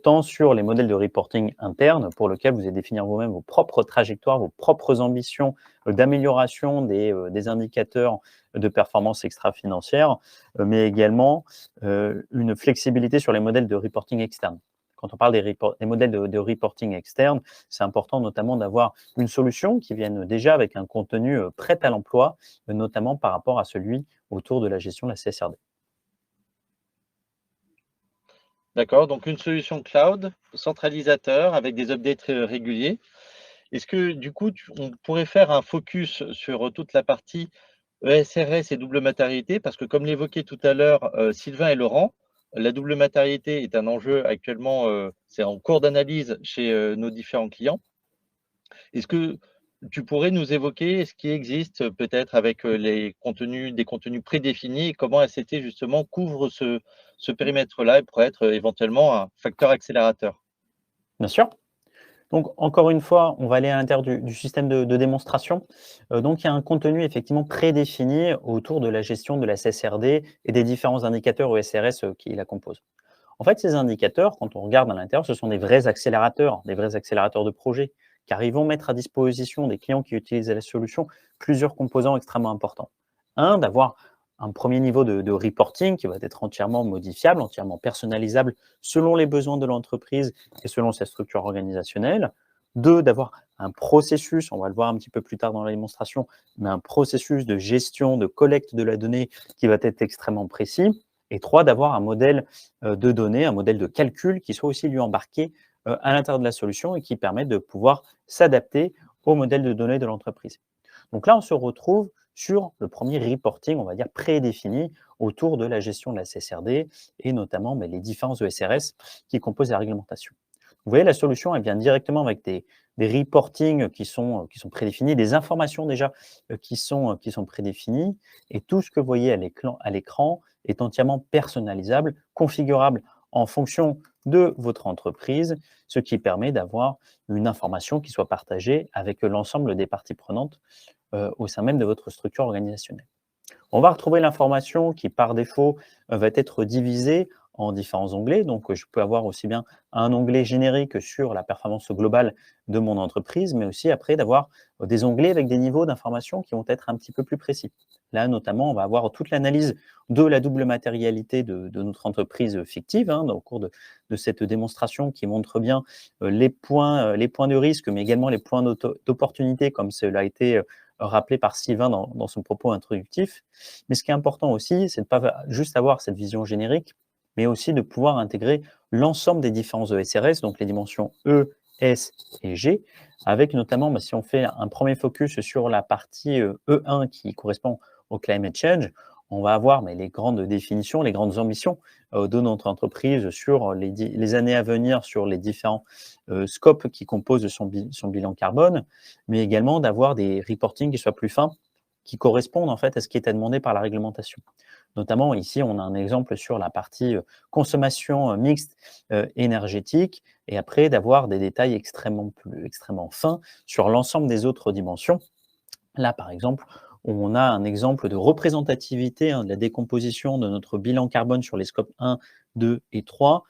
tant sur les modèles de reporting internes pour lesquels vous allez définir vous-même vos propres trajectoires, vos propres ambitions d'amélioration des indicateurs de performance extra-financière, mais également une flexibilité sur les modèles de reporting externes. Quand on parle des modèles de reporting externe, c'est important notamment d'avoir une solution qui vienne déjà avec un contenu prêt à l'emploi, notamment par rapport à celui autour de la gestion de la CSRD. D'accord, donc une solution cloud, centralisateur, avec des updates réguliers. Est-ce que du coup, on pourrait faire un focus sur toute la partie ESRS et double matérialité? Parce que comme l'évoquait tout à l'heure Sylvain et Laurent, la double matérialité est un enjeu actuellement, c'est en cours d'analyse chez nos différents clients. Est-ce que tu pourrais nous évoquer ce qui existe peut-être avec des contenus prédéfinis et comment SCT justement couvre ce périmètre-là et pourrait être éventuellement un facteur accélérateur? Bien sûr. Donc, encore une fois, on va aller à l'intérieur du système de démonstration. Donc, il y a un contenu effectivement prédéfini autour de la gestion de la CSRD et des différents indicateurs ESRS qui la composent. En fait, ces indicateurs, quand on regarde à l'intérieur, ce sont des vrais accélérateurs de projet, car ils vont mettre à disposition des clients qui utilisent la solution plusieurs composants extrêmement importants. Un, d'avoir un premier niveau de reporting qui va être entièrement modifiable, entièrement personnalisable selon les besoins de l'entreprise et selon sa structure organisationnelle. Deux, d'avoir un processus, on va le voir un petit peu plus tard dans la démonstration, mais un processus de gestion, de collecte de la donnée qui va être extrêmement précis. Et trois, d'avoir un modèle de données, un modèle de calcul qui soit aussi lui embarqué à l'intérieur de la solution et qui permet de pouvoir s'adapter au modèle de données de l'entreprise. Donc là, on se retrouve sur le premier reporting, on va dire prédéfini, autour de la gestion de la CSRD et notamment les différents ESRS qui composent la réglementation. Vous voyez, la solution, elle vient directement avec des reportings qui sont prédéfinis, des informations déjà qui sont prédéfinies, et tout ce que vous voyez à l'écran est entièrement personnalisable, configurable en fonction de votre entreprise, ce qui permet d'avoir une information qui soit partagée avec l'ensemble des parties prenantes au sein même de votre structure organisationnelle. On va retrouver l'information qui, par défaut, va être divisée en différents onglets. Donc, je peux avoir aussi bien un onglet générique sur la performance globale de mon entreprise, mais aussi après d'avoir des onglets avec des niveaux d'information qui vont être un petit peu plus précis. Là, notamment, on va avoir toute l'analyse de la double matérialité de notre entreprise fictive au cours de cette démonstration qui montre bien les points de risque, mais également les points d'opportunité, comme cela a été rappelé par Sylvain dans son propos introductif. Mais ce qui est important aussi, c'est de ne pas juste avoir cette vision générique, mais aussi de pouvoir intégrer l'ensemble des différents ESRS, donc les dimensions E, S et G, avec notamment, si on fait un premier focus sur la partie E1 qui correspond au climate change, on va avoir les grandes définitions, les grandes ambitions de notre entreprise sur les années à venir, sur les différents scopes qui composent son bilan carbone, mais également d'avoir des reportings qui soient plus fins, qui correspondent en fait à ce qui est demandé par la réglementation. Notamment ici, on a un exemple sur la partie consommation mixte énergétique, et après d'avoir des détails extrêmement fins sur l'ensemble des autres dimensions. Là, par exemple, on a un exemple de représentativité de la décomposition de notre bilan carbone sur les scopes 1, 2 et 3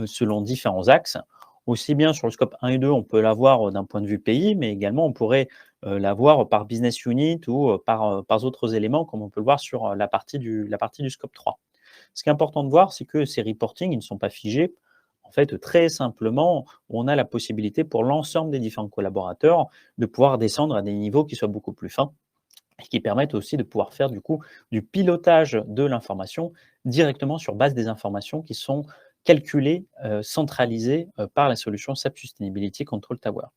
selon différents axes. Aussi bien sur le scope 1 et 2, on peut l'avoir d'un point de vue pays, mais également on pourrait l'avoir par business unit ou par autres éléments, comme on peut le voir sur la partie du scope 3. Ce qui est important de voir, c'est que ces reportings, ils ne sont pas figés. En fait, très simplement, on a la possibilité pour l'ensemble des différents collaborateurs de pouvoir descendre à des niveaux qui soient beaucoup plus fins et qui permettent aussi de pouvoir faire du coup du pilotage de l'information directement sur base des informations qui sont calculées, centralisées par la solution SAP Sustainability Control Tower.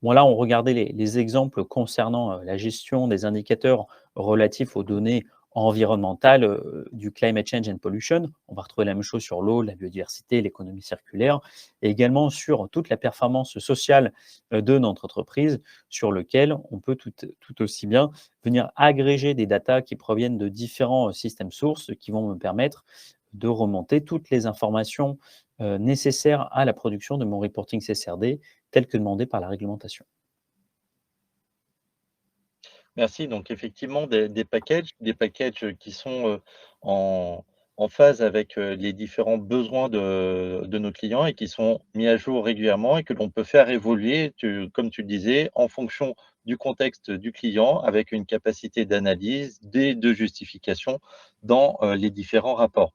Bon, là, on regardait les exemples concernant la gestion des indicateurs relatifs aux données environnementales du climate change and pollution. On va retrouver la même chose sur l'eau, la biodiversité, l'économie circulaire, et également sur toute la performance sociale de notre entreprise, sur lequel on peut tout aussi bien venir agréger des datas qui proviennent de différents systèmes sources qui vont me permettre de remonter toutes les informations nécessaires à la production de mon reporting CSRD tel que demandé par la réglementation. Merci. Donc effectivement, des packages qui sont en phase avec les différents besoins de nos clients et qui sont mis à jour régulièrement et que l'on peut faire évoluer, comme tu le disais, en fonction du contexte du client avec une capacité d'analyse, de justification dans les différents rapports.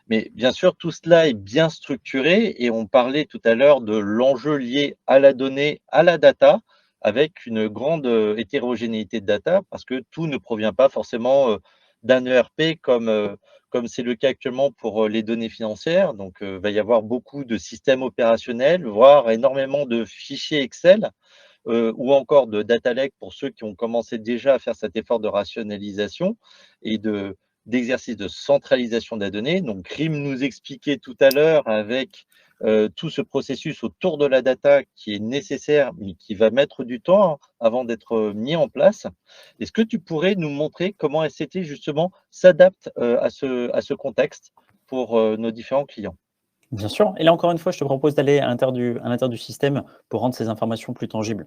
Mais bien sûr, tout cela est bien structuré et on parlait tout à l'heure de l'enjeu lié à la donnée, à la data, avec une grande hétérogénéité de data, parce que tout ne provient pas forcément d'un ERP comme c'est le cas actuellement pour les données financières. Donc, il va y avoir beaucoup de systèmes opérationnels, voire énormément de fichiers Excel, ou encore de data lake pour ceux qui ont commencé déjà à faire cet effort de rationalisation et d'exercice de centralisation de la donnée. Donc, Rim nous expliquait tout à l'heure avec tout ce processus autour de la data qui est nécessaire, mais qui va mettre du temps avant d'être mis en place. Est-ce que tu pourrais nous montrer comment SCT, justement, s'adapte à ce contexte pour nos différents clients? Bien sûr. Et là, encore une fois, je te propose d'aller à l'intérieur du système pour rendre ces informations plus tangibles.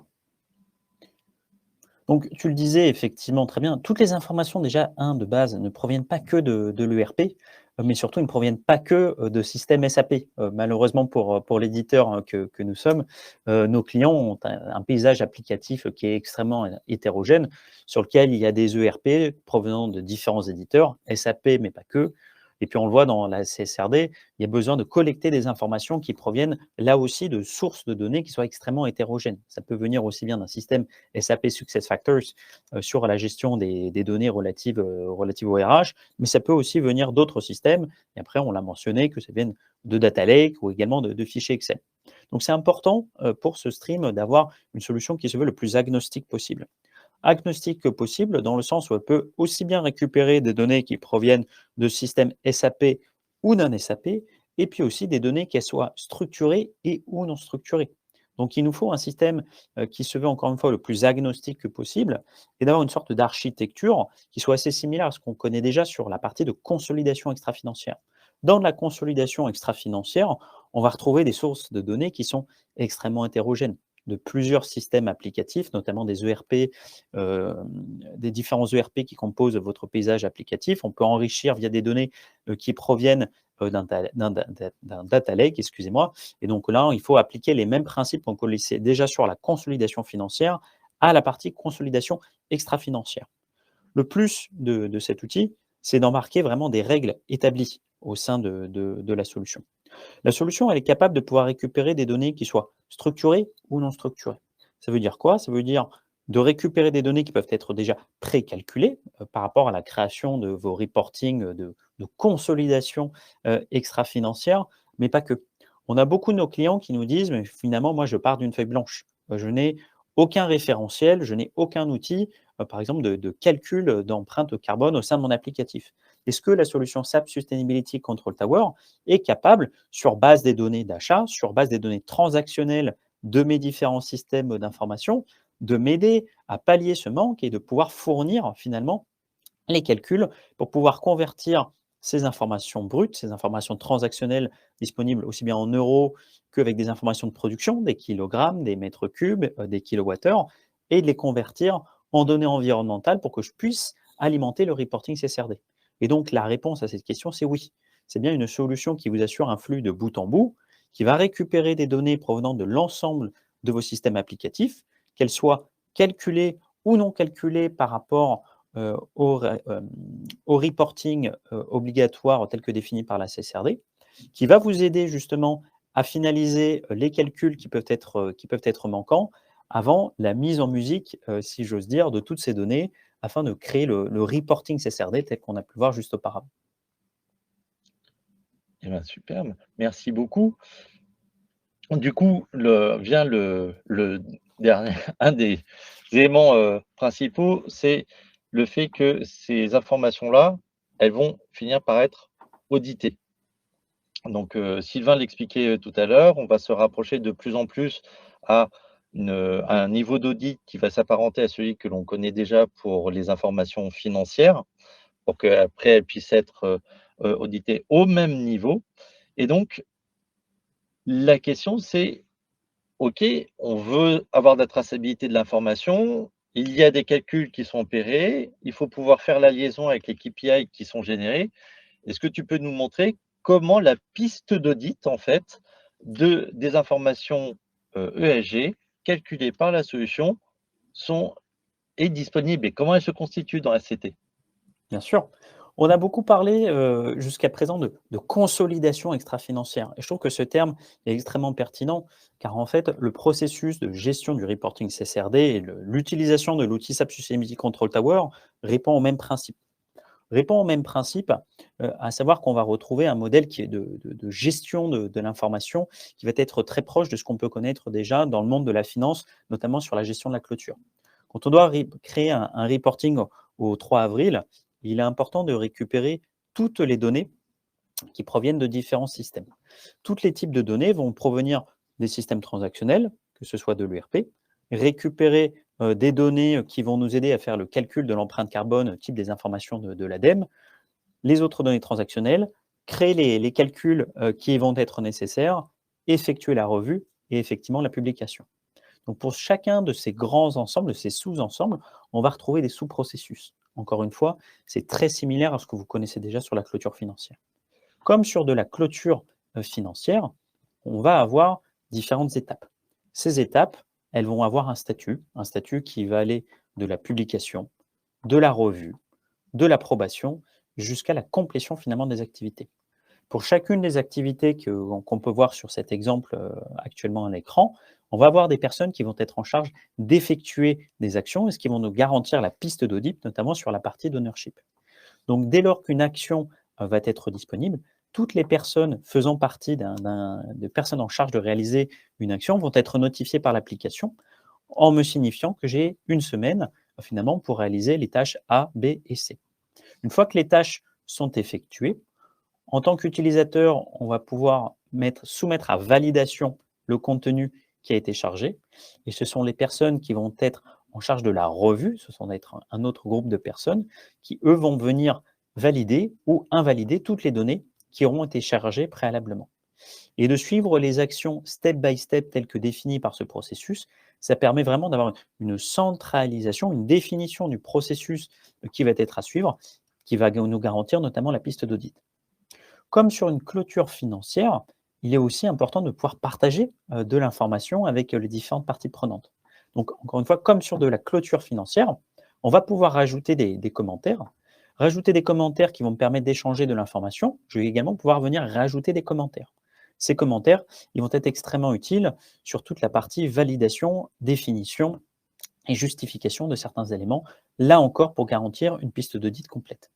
Donc, tu le disais effectivement très bien, toutes les informations déjà, de base, ne proviennent pas que de l'ERP, mais surtout ne proviennent pas que de systèmes SAP. Malheureusement pour l'éditeur que nous sommes, nos clients ont un paysage applicatif qui est extrêmement hétérogène, sur lequel il y a des ERP provenant de différents éditeurs, SAP, mais pas que. Et puis on le voit dans la CSRD, il y a besoin de collecter des informations qui proviennent là aussi de sources de données qui soient extrêmement hétérogènes. Ça peut venir aussi bien d'un système SAP SuccessFactors sur la gestion des données relatives au RH, mais ça peut aussi venir d'autres systèmes. Et après, on l'a mentionné, que ça vienne de Data Lake ou également de fichiers Excel. Donc, c'est important pour ce stream d'avoir une solution qui se veut le plus agnostique possible. Agnostique que possible dans le sens où elle peut aussi bien récupérer des données qui proviennent de systèmes SAP ou non SAP, et puis aussi des données qui soient structurées et ou non structurées. Donc, il nous faut un système qui se veut encore une fois le plus agnostique que possible et d'avoir une sorte d'architecture qui soit assez similaire à ce qu'on connaît déjà sur la partie de consolidation extra-financière. Dans la consolidation extra-financière, on va retrouver des sources de données qui sont extrêmement hétérogènes de plusieurs systèmes applicatifs, notamment des ERP, des différents ERP qui composent votre paysage applicatif. On peut enrichir via des données qui proviennent d'un data lake, excusez-moi. Et donc là, il faut appliquer les mêmes principes qu'on connaissait déjà sur la consolidation financière à la partie consolidation extra-financière. Le plus de cet outil, c'est d'embarquer vraiment des règles établies au sein de la solution. La solution, elle est capable de pouvoir récupérer des données qui soient structurées ou non structurées. Ça veut dire quoi? Ça veut dire de récupérer des données qui peuvent être déjà précalculées par rapport à la création de vos reportings de consolidation extra-financière, mais pas que. On a beaucoup de nos clients qui nous disent, mais finalement, moi, je pars d'une feuille blanche. Je n'ai aucun référentiel, je n'ai aucun outil, par exemple, de calcul d'empreinte carbone au sein de mon applicatif. Est-ce que la solution SAP Sustainability Control Tower est capable, sur base des données d'achat, sur base des données transactionnelles de mes différents systèmes d'information, de m'aider à pallier ce manque et de pouvoir fournir finalement les calculs pour pouvoir convertir ces informations brutes, ces informations transactionnelles disponibles aussi bien en euros qu'avec des informations de production, des kilogrammes, des mètres cubes, des kilowattheures, et de les convertir en données environnementales pour que je puisse alimenter le reporting CSRD. Et donc, la réponse à cette question, c'est oui. C'est bien une solution qui vous assure un flux de bout en bout, qui va récupérer des données provenant de l'ensemble de vos systèmes applicatifs, qu'elles soient calculées ou non calculées par rapport au reporting obligatoire tel que défini par la CSRD, qui va vous aider justement à finaliser les calculs qui peuvent être manquants avant la mise en musique, si j'ose dire, de toutes ces données afin de créer le reporting CSRD tel qu'on a pu le voir juste auparavant. Eh bien, superbe, merci beaucoup. Du coup, vient le dernier, un des éléments principaux, c'est le fait que ces informations-là, elles vont finir par être auditées. Donc, Sylvain l'expliquait tout à l'heure, on va se rapprocher de plus en plus à un niveau d'audit qui va s'apparenter à celui que l'on connaît déjà pour les informations financières, pour qu'après elles puissent être auditées au même niveau. Et donc, la question, c'est, OK, on veut avoir de la traçabilité de l'information, il y a des calculs qui sont opérés, il faut pouvoir faire la liaison avec les KPI qui sont générés. Est-ce que tu peux nous montrer comment la piste d'audit, en fait, des informations ESG calculées par la solution est disponible et comment elle se constitue dans ACT? Bien sûr. On a beaucoup parlé jusqu'à présent de consolidation extra-financière. Et je trouve que ce terme est extrêmement pertinent car en fait, le processus de gestion du reporting CSRD et l'utilisation de l'outil SAP Sustainability Control Tower répond au même principe. Répond au même principe, à savoir qu'on va retrouver un modèle qui est de gestion de l'information qui va être très proche de ce qu'on peut connaître déjà dans le monde de la finance, notamment sur la gestion de la clôture. Quand on doit créer un reporting au 3 avril, il est important de récupérer toutes les données qui proviennent de différents systèmes. Tous les types de données vont provenir des systèmes transactionnels, que ce soit de l'ERP, récupérer des données qui vont nous aider à faire le calcul de l'empreinte carbone, type des informations de l'ADEME, les autres données transactionnelles, créer les calculs qui vont être nécessaires, effectuer la revue et effectivement la publication. Donc pour chacun de ces grands ensembles, de ces sous-ensembles, on va retrouver des sous-processus. Encore une fois, c'est très similaire à ce que vous connaissez déjà sur la clôture financière. Comme sur de la clôture financière, on va avoir différentes étapes. Ces étapes, elles vont avoir un statut qui va aller de la publication, de la revue, de l'approbation, jusqu'à la complétion finalement des activités. Pour chacune des activités qu'on peut voir sur cet exemple actuellement à l'écran, on va avoir des personnes qui vont être en charge d'effectuer des actions et ce qui vont nous garantir la piste d'audit, notamment sur la partie d'ownership. Donc, dès lors qu'une action va être disponible, toutes les personnes faisant partie de personnes en charge de réaliser une action vont être notifiées par l'application en me signifiant que j'ai une semaine finalement pour réaliser les tâches A, B et C. Une fois que les tâches sont effectuées, en tant qu'utilisateur, on va pouvoir soumettre à validation le contenu qui a été chargé. Et ce sont les personnes qui vont être en charge de la revue, ce sont être un autre groupe de personnes qui, eux, vont venir valider ou invalider toutes les données qui auront été chargées préalablement. Et de suivre les actions step by step telles que définies par ce processus, ça permet vraiment d'avoir une centralisation, une définition du processus qui va être à suivre, qui va nous garantir notamment la piste d'audit. Comme sur une clôture financière, il est aussi important de pouvoir partager de l'information avec les différentes parties prenantes. Donc, encore une fois, comme sur de la clôture financière, on va pouvoir rajouter des commentaires. Rajouter des commentaires qui vont me permettre d'échanger de l'information. Je vais également pouvoir venir rajouter des commentaires. Ces commentaires, ils vont être extrêmement utiles sur toute la partie validation, définition et justification de certains éléments, là encore pour garantir une piste d'audit complète.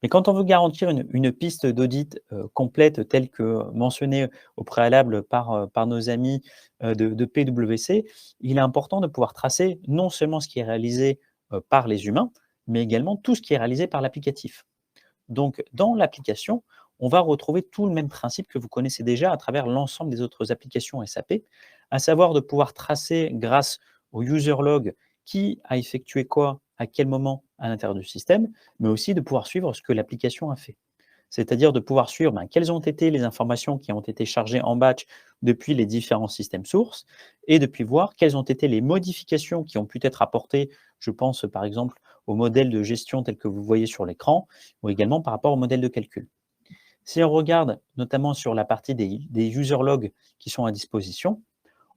Mais quand on veut garantir une piste d'audit complète telle que mentionnée au préalable par nos amis de PwC, il est important de pouvoir tracer non seulement ce qui est réalisé par les humains, mais également tout ce qui est réalisé par l'applicatif. Donc, dans l'application, on va retrouver tout le même principe que vous connaissez déjà à travers l'ensemble des autres applications SAP, à savoir de pouvoir tracer grâce au user log qui a effectué quoi, à quel moment à l'intérieur du système, mais aussi de pouvoir suivre ce que l'application a fait. C'est-à-dire de pouvoir suivre quelles ont été les informations qui ont été chargées en batch depuis les différents systèmes sources et depuis voir quelles ont été les modifications qui ont pu être apportées, je pense par exemple au modèle de gestion tel que vous voyez sur l'écran ou également par rapport au modèle de calcul. Si on regarde notamment sur la partie des user logs qui sont à disposition,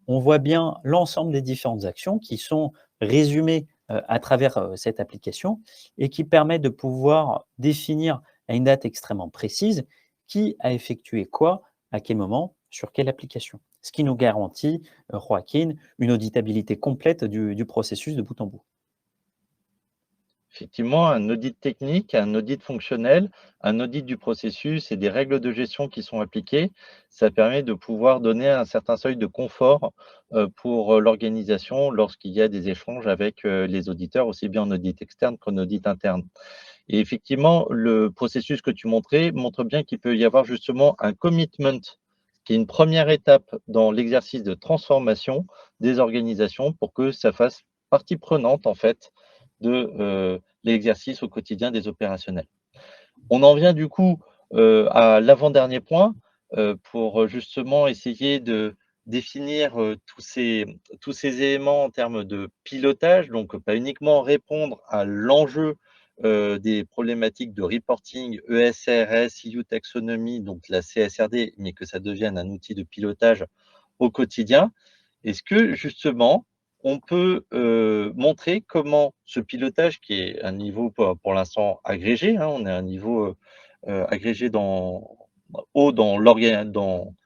on voit bien l'ensemble des différentes actions qui sont résumées à travers cette application et qui permettent de pouvoir définir à une date extrêmement précise qui a effectué quoi, à quel moment, sur quelle application. Ce qui nous garantit, Joaquin, une auditabilité complète du processus de bout en bout. Effectivement, un audit technique, un audit fonctionnel, un audit du processus et des règles de gestion qui sont appliquées, ça permet de pouvoir donner un certain seuil de confort pour l'organisation lorsqu'il y a des échanges avec les auditeurs, aussi bien en audit externe qu'en audit interne. Et effectivement, le processus que tu montrais montre bien qu'il peut y avoir justement un commitment, qui est une première étape dans l'exercice de transformation des organisations pour que ça fasse partie prenante, en fait, de l'exercice au quotidien des opérationnels. On en vient du coup à l'avant-dernier point pour justement essayer de définir tous ces éléments en termes de pilotage, donc pas uniquement répondre à l'enjeu des problématiques de reporting, ESRS, EU Taxonomy, donc la CSRD, mais que ça devienne un outil de pilotage au quotidien. Est-ce que justement, on peut montrer comment ce pilotage, qui est un niveau pour l'instant agrégé, hein, on est à un niveau agrégé haut dans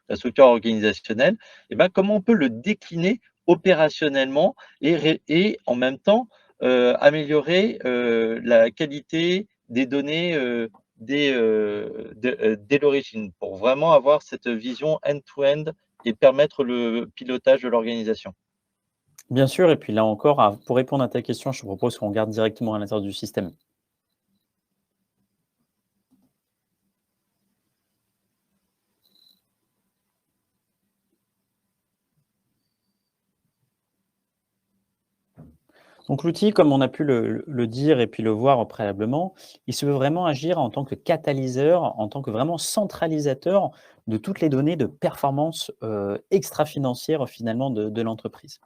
la structure organisationnelle, et ben, comment on peut le décliner opérationnellement et en même temps améliorer la qualité des données dès l'origine, pour vraiment avoir cette vision end-to-end et permettre le pilotage de l'organisation. Bien sûr, et puis là encore, pour répondre à ta question, je te propose qu'on regarde directement à l'intérieur du système. Donc l'outil, comme on a pu le dire et puis le voir préalablement, il se veut vraiment agir en tant que catalyseur, en tant que vraiment centralisateur de toutes les données de performance extra-financière finalement de l'entreprise.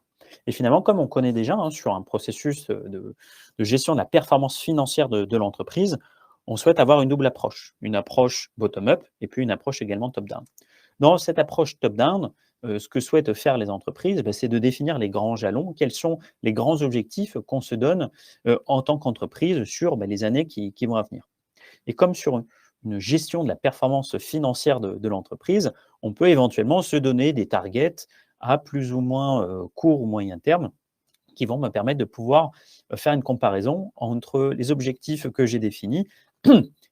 Et finalement, comme on connaît déjà sur un processus de gestion de la performance financière de l'entreprise, on souhaite avoir une double approche. Une approche bottom-up et puis une approche également top-down. Dans cette approche top-down, ce que souhaitent faire les entreprises, c'est de définir les grands jalons, quels sont les grands objectifs qu'on se donne en tant qu'entreprise sur les années qui vont à venir. Et comme sur une gestion de la performance financière de l'entreprise, on peut éventuellement se donner des targets à plus ou moins court ou moyen terme qui vont me permettre de pouvoir faire une comparaison entre les objectifs que j'ai définis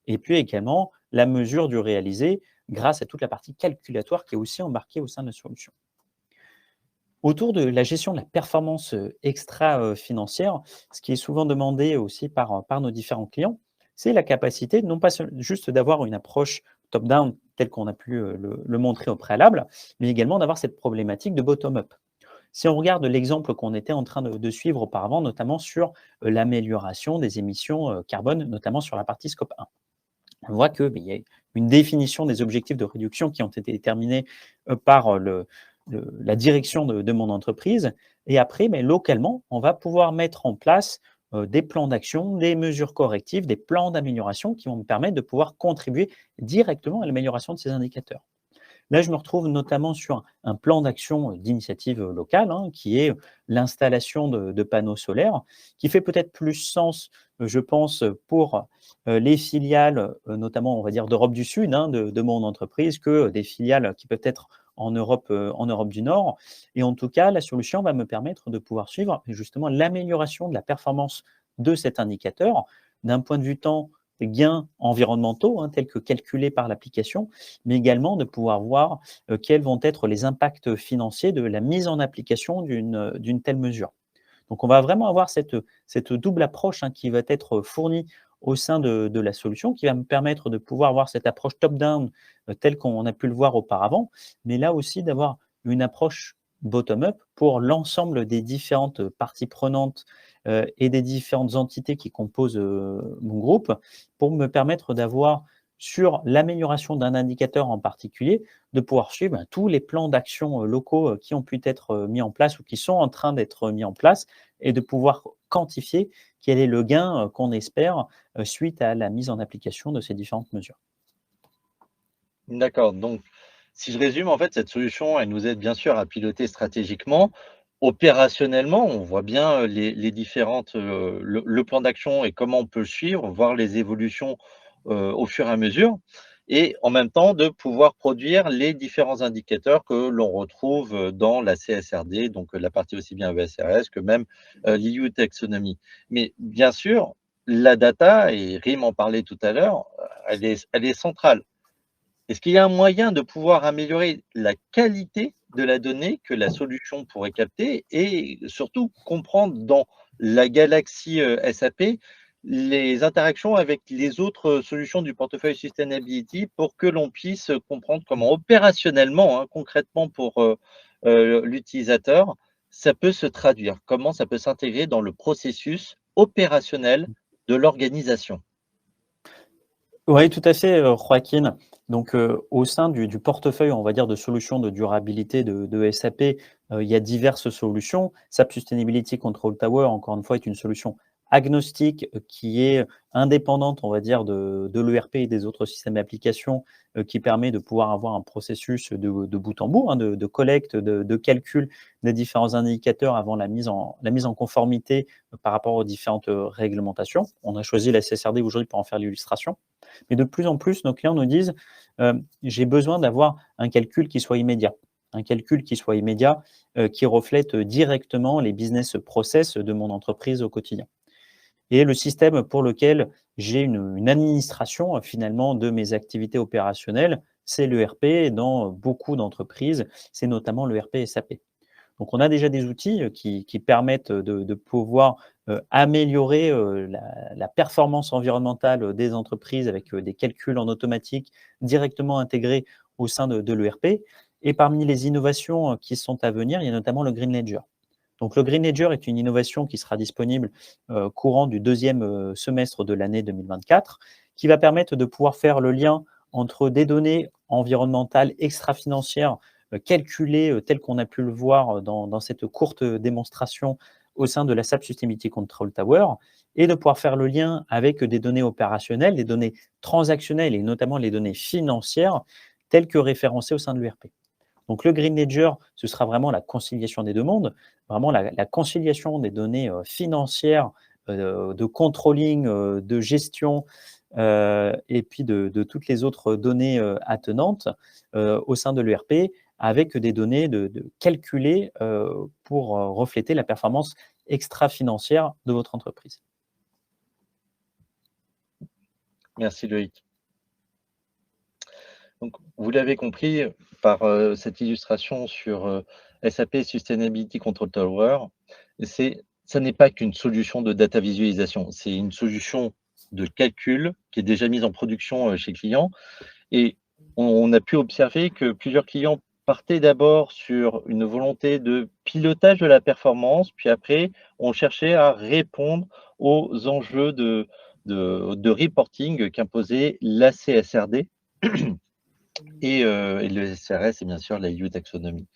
et puis également la mesure du réalisé grâce à toute la partie calculatoire qui est aussi embarquée au sein de la solution. Autour de la gestion de la performance extra-financière, ce qui est souvent demandé aussi par nos différents clients, c'est la capacité non pas juste d'avoir une approche top-down telle qu'on a pu le montrer au préalable, mais également d'avoir cette problématique de bottom-up. Si on regarde l'exemple qu'on était en train de suivre auparavant, notamment sur l'amélioration des émissions carbone, notamment sur la partie scope 1, on voit qu'il y a une définition des objectifs de réduction qui ont été déterminés par la direction de mon entreprise. Et après, localement, on va pouvoir mettre en place des plans d'action, des mesures correctives, des plans d'amélioration qui vont me permettre de pouvoir contribuer directement à l'amélioration de ces indicateurs. Là, je me retrouve notamment sur un plan d'action d'initiative locale, qui est l'installation de panneaux solaires, qui fait peut-être plus sens, je pense, pour les filiales, notamment, on va dire, d'Europe du Sud, de mon entreprise, que des filiales qui peuvent être en Europe du Nord. Et en tout cas, la solution va me permettre de pouvoir suivre justement l'amélioration de la performance de cet indicateur d'un point de vue temps, gains environnementaux, tels que calculés par l'application, mais également de pouvoir voir quels vont être les impacts financiers de la mise en application d'une telle mesure. Donc, on va vraiment avoir cette double approche qui va être fournie au sein de la solution, qui va me permettre de pouvoir avoir cette approche top-down telle qu'on a pu le voir auparavant, mais là aussi d'avoir une approche bottom-up pour l'ensemble des différentes parties prenantes et des différentes entités qui composent mon groupe, pour me permettre d'avoir sur l'amélioration d'un indicateur en particulier, de pouvoir suivre tous les plans d'action locaux qui ont pu être mis en place ou qui sont en train d'être mis en place et de pouvoir quantifier quel est le gain qu'on espère suite à la mise en application de ces différentes mesures. D'accord, donc si je résume, en fait, cette solution, elle nous aide bien sûr à piloter stratégiquement. Opérationnellement, on voit bien les différentes, le plan d'action et comment on peut le suivre, voir les évolutions au fur et à mesure, et en même temps de pouvoir produire les différents indicateurs que l'on retrouve dans la CSRD, donc la partie aussi bien ESRS que même l'EU Taxonomy. Mais bien sûr, la data, et Rim en parlait tout à l'heure, elle est centrale. Est-ce qu'il y a un moyen de pouvoir améliorer la qualité de la donnée que la solution pourrait capter et surtout comprendre dans la galaxie SAP les interactions avec les autres solutions du portefeuille Sustainability pour que l'on puisse comprendre comment opérationnellement, concrètement pour l'utilisateur, ça peut se traduire, comment ça peut s'intégrer dans le processus opérationnel de l'organisation? Oui, tout à fait, Joaquin. Donc, au sein du portefeuille, on va dire, de solutions de durabilité de SAP, il y a diverses solutions. SAP Sustainability Control Tower, encore une fois, est une solution agnostique, qui est indépendante, on va dire, de l'ERP et des autres systèmes d'application, qui permet de pouvoir avoir un processus de bout en bout, hein, de collecte, de calcul des différents indicateurs avant la mise en conformité par rapport aux différentes réglementations. On a choisi la CSRD aujourd'hui pour en faire l'illustration. Mais de plus en plus, nos clients nous disent j'ai besoin d'avoir un calcul qui soit immédiat. Un calcul qui soit immédiat, qui reflète directement les business process de mon entreprise au quotidien. Et le système pour lequel j'ai une administration finalement de mes activités opérationnelles, c'est l'ERP. Dans beaucoup d'entreprises, c'est notamment l'ERP SAP. Donc, on a déjà des outils qui permettent de pouvoir améliorer la performance environnementale des entreprises avec des calculs en automatique directement intégrés au sein de l'ERP. Et parmi les innovations qui sont à venir, il y a notamment le Green Ledger. Donc, le Green Ledger est une innovation qui sera disponible courant du deuxième semestre de l'année 2024, qui va permettre de pouvoir faire le lien entre des données environnementales extra-financières calculées telles qu'on a pu le voir dans cette courte démonstration au sein de la SAP Sustainability Control Tower, et de pouvoir faire le lien avec des données opérationnelles, des données transactionnelles et notamment les données financières telles que référencées au sein de l'ERP. Donc, le Green Ledger, ce sera vraiment la conciliation des deux mondes, vraiment la conciliation des données financières, de controlling, de gestion, et puis de toutes les autres données attenantes au sein de l'ERP, avec des données calculées pour refléter la performance extra-financière de votre entreprise. Merci Loïc. Donc, vous l'avez compris par cette illustration sur SAP Sustainability Control Tower, ça n'est pas qu'une solution de data visualisation, c'est une solution de calcul qui est déjà mise en production chez clients. Et on a pu observer que plusieurs clients partaient d'abord sur une volonté de pilotage de la performance, puis après, on cherchait à répondre aux enjeux de reporting qu'imposait la CSRD. Et le SRS et bien sûr la EU taxonomie.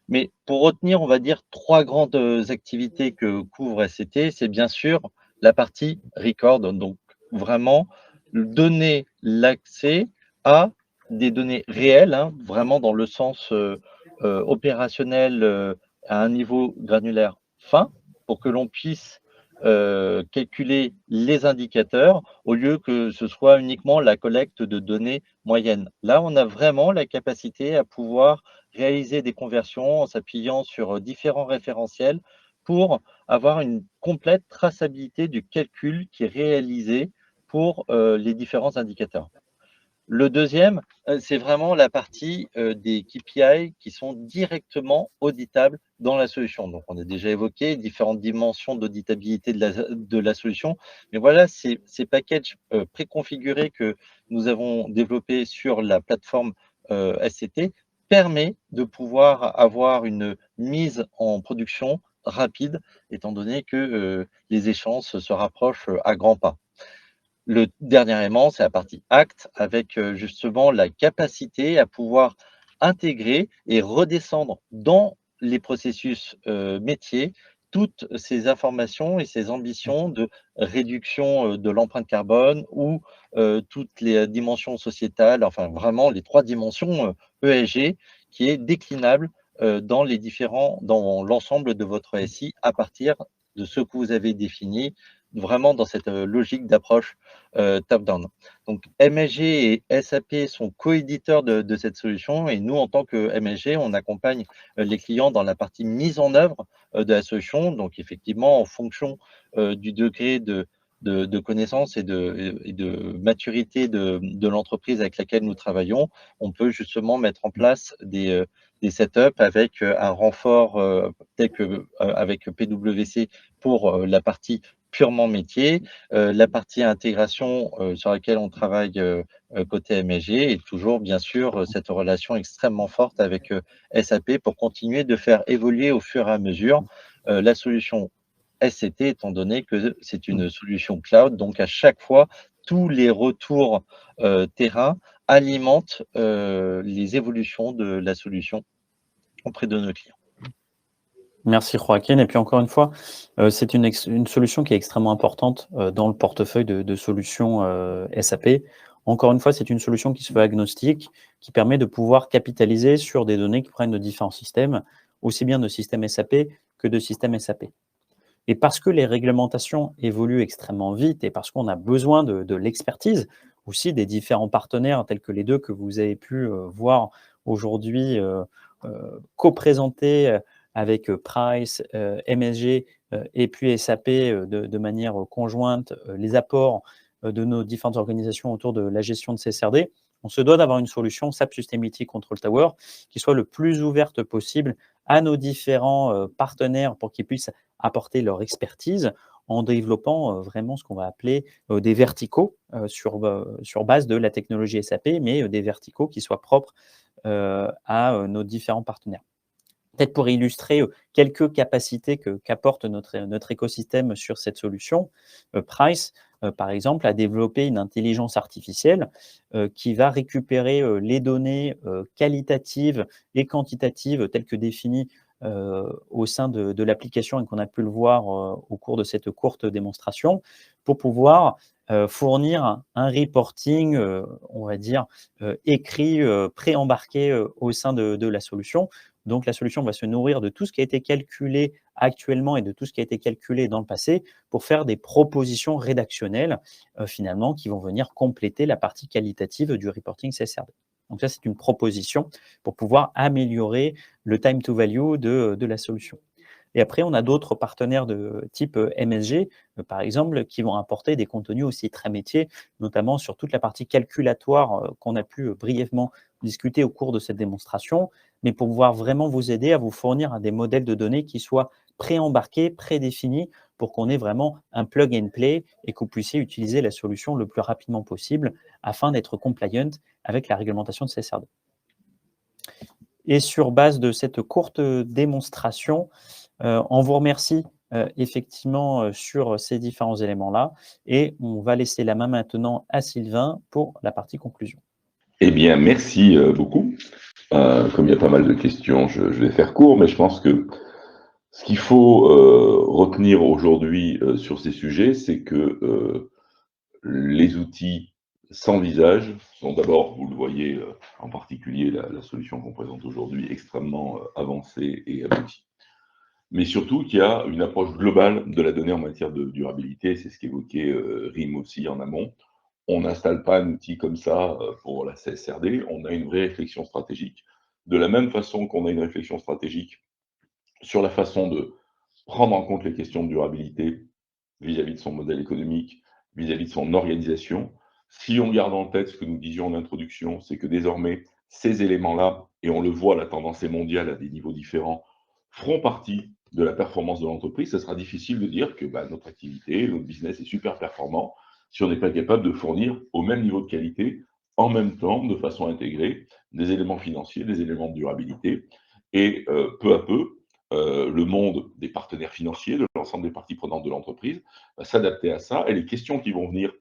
Mais pour retenir, on va dire, 3 grandes activités que couvre SCT, c'est bien sûr la partie record, donc vraiment donner l'accès à des données réelles, hein, vraiment dans le sens opérationnel à un niveau granulaire fin, pour que l'on puisse calculer les indicateurs au lieu que ce soit uniquement la collecte de données moyennes. Là, on a vraiment la capacité à pouvoir réaliser des conversions en s'appuyant sur différents référentiels pour avoir une complète traçabilité du calcul qui est réalisé pour les différents indicateurs. Le deuxième, c'est vraiment la partie des KPI qui sont directement auditables dans la solution. Donc, on a déjà évoqué différentes dimensions d'auditabilité de la solution. Mais voilà, ces packages préconfigurés que nous avons développés sur la plateforme SCT permet de pouvoir avoir une mise en production rapide, étant donné que les échéances se rapprochent à grands pas. Le dernier élément, c'est la partie acte, avec justement la capacité à pouvoir intégrer et redescendre dans les processus métiers toutes ces informations et ces ambitions de réduction de l'empreinte carbone ou toutes les dimensions sociétales, enfin vraiment les 3 dimensions ESG qui est déclinable dans l'ensemble de votre SI à partir de ce que vous avez défini, vraiment dans cette logique d'approche top-down. Donc, MSG et SAP sont coéditeurs de cette solution et nous, en tant que MSG, on accompagne les clients dans la partie mise en œuvre de la solution. Donc, effectivement, en fonction du degré de connaissance et de maturité de l'entreprise avec laquelle nous travaillons, on peut justement mettre en place des setups avec un renfort tel que avec PwC pour la partie purement métier, la partie intégration sur laquelle on travaille côté MSG et toujours bien sûr cette relation extrêmement forte avec SAP pour continuer de faire évoluer au fur et à mesure la solution SCT, étant donné que c'est une solution cloud, donc à chaque fois tous les retours terrain alimentent les évolutions de la solution auprès de nos clients. Merci Joaquin. Et puis encore une fois, c'est une solution qui est extrêmement importante dans le portefeuille de solutions SAP. Encore une fois, c'est une solution qui se veut agnostique, qui permet de pouvoir capitaliser sur des données qui prennent de différents systèmes, aussi bien de systèmes SAP que de systèmes SAP. Et parce que les réglementations évoluent extrêmement vite et parce qu'on a besoin de l'expertise aussi des différents partenaires tels que les deux que vous avez pu voir aujourd'hui co-présentés avec Price, MSG et puis SAP de manière conjointe, les apports de nos différentes organisations autour de la gestion de CSRD, on se doit d'avoir une solution SAP Sustainability Control Tower qui soit le plus ouverte possible à nos différents partenaires pour qu'ils puissent apporter leur expertise en développant vraiment ce qu'on va appeler des verticaux sur base de la technologie SAP, mais des verticaux qui soient propres à nos différents partenaires. Peut-être pour illustrer quelques capacités qu'apporte notre écosystème sur cette solution, Price, par exemple, a développé une intelligence artificielle qui va récupérer les données qualitatives et quantitatives telles que définies au sein de l'application et qu'on a pu le voir au cours de cette courte démonstration, pour pouvoir fournir un reporting, on va dire, écrit, pré-embarqué au sein de la solution. Donc, la solution va se nourrir de tout ce qui a été calculé actuellement et de tout ce qui a été calculé dans le passé pour faire des propositions rédactionnelles, finalement, qui vont venir compléter la partie qualitative du reporting CSRD. Donc ça, c'est une proposition pour pouvoir améliorer le time to value de la solution. Et après, on a d'autres partenaires de type MSG, par exemple, qui vont apporter des contenus aussi très métiers, notamment sur toute la partie calculatoire qu'on a pu brièvement discuter au cours de cette démonstration, mais pour pouvoir vraiment vous aider à vous fournir des modèles de données qui soient pré-embarqués, prédéfinis, pour qu'on ait vraiment un plug and play et que vous puissiez utiliser la solution le plus rapidement possible afin d'être compliant avec la réglementation de CSRD. Et sur base de cette courte démonstration, on vous remercie effectivement sur ces différents éléments-là et on va laisser la main maintenant à Sylvain pour la partie conclusion. Eh bien, merci beaucoup. Comme il y a pas mal de questions, je vais faire court, mais je pense que ce qu'il faut retenir aujourd'hui sur ces sujets, c'est que les outils sans visage sont d'abord, vous le voyez en particulier, la solution qu'on présente aujourd'hui, extrêmement avancée et aboutie. Mais surtout qu'il y a une approche globale de la donnée en matière de durabilité, c'est ce qu'évoquait RIM aussi en amont. On n'installe pas un outil comme ça pour la CSRD, on a une vraie réflexion stratégique. De la même façon qu'on a une réflexion stratégique sur la façon de prendre en compte les questions de durabilité vis-à-vis de son modèle économique, vis-à-vis de son organisation. Si on garde en tête ce que nous disions en introduction, c'est que désormais, ces éléments-là, et on le voit, la tendance est mondiale à des niveaux différents, feront partie de la performance de l'entreprise. Ce sera difficile de dire que notre activité, notre business est super performant si on n'est pas capable de fournir au même niveau de qualité, en même temps, de façon intégrée, des éléments financiers, des éléments de durabilité. Et peu à peu, le monde des partenaires financiers, de l'ensemble des parties prenantes de l'entreprise, va s'adapter à ça. Et les questions qui vont venir,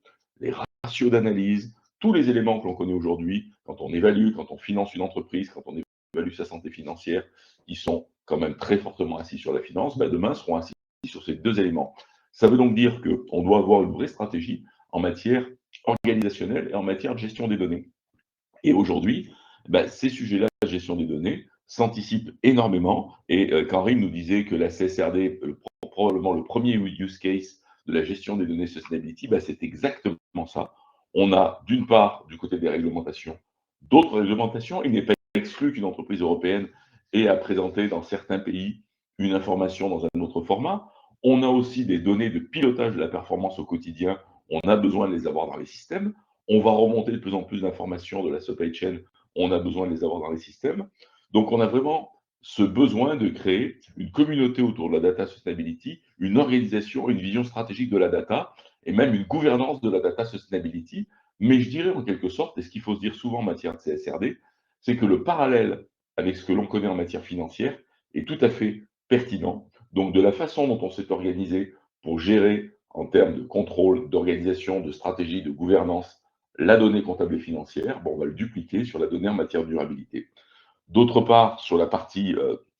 les ratios d'analyse, tous les éléments que l'on connaît aujourd'hui, quand on évalue, quand on finance une entreprise, quand on évalue sa santé financière, qui sont quand même très fortement assis sur la finance, demain seront assis sur ces deux éléments. Ça veut donc dire qu'on doit avoir une vraie stratégie en matière organisationnelle et en matière de gestion des données. Et aujourd'hui, ces sujets-là, la gestion des données, s'anticipent énormément. Et quand RIM nous disait que la CSRD, probablement le premier use case de la gestion des données sustainability, c'est exactement ça. On a d'une part, du côté des réglementations, d'autres réglementations. Il n'est pas exclu qu'une entreprise européenne ait à présenter dans certains pays une information dans un autre format. On a aussi des données de pilotage de la performance au quotidien. On a besoin de les avoir dans les systèmes. On va remonter de plus en plus d'informations de la supply chain. On a besoin de les avoir dans les systèmes. Donc, on a vraiment ce besoin de créer une communauté autour de la data sustainability, une organisation, une vision stratégique de la data et même une gouvernance de la data sustainability. Mais je dirais en quelque sorte, et ce qu'il faut se dire souvent en matière de CSRD, c'est que le parallèle avec ce que l'on connaît en matière financière est tout à fait pertinent. Donc, de la façon dont on s'est organisé pour gérer en termes de contrôle, d'organisation, de stratégie, de gouvernance, la donnée comptable et financière, on va le dupliquer sur la donnée en matière de durabilité. D'autre part, sur la partie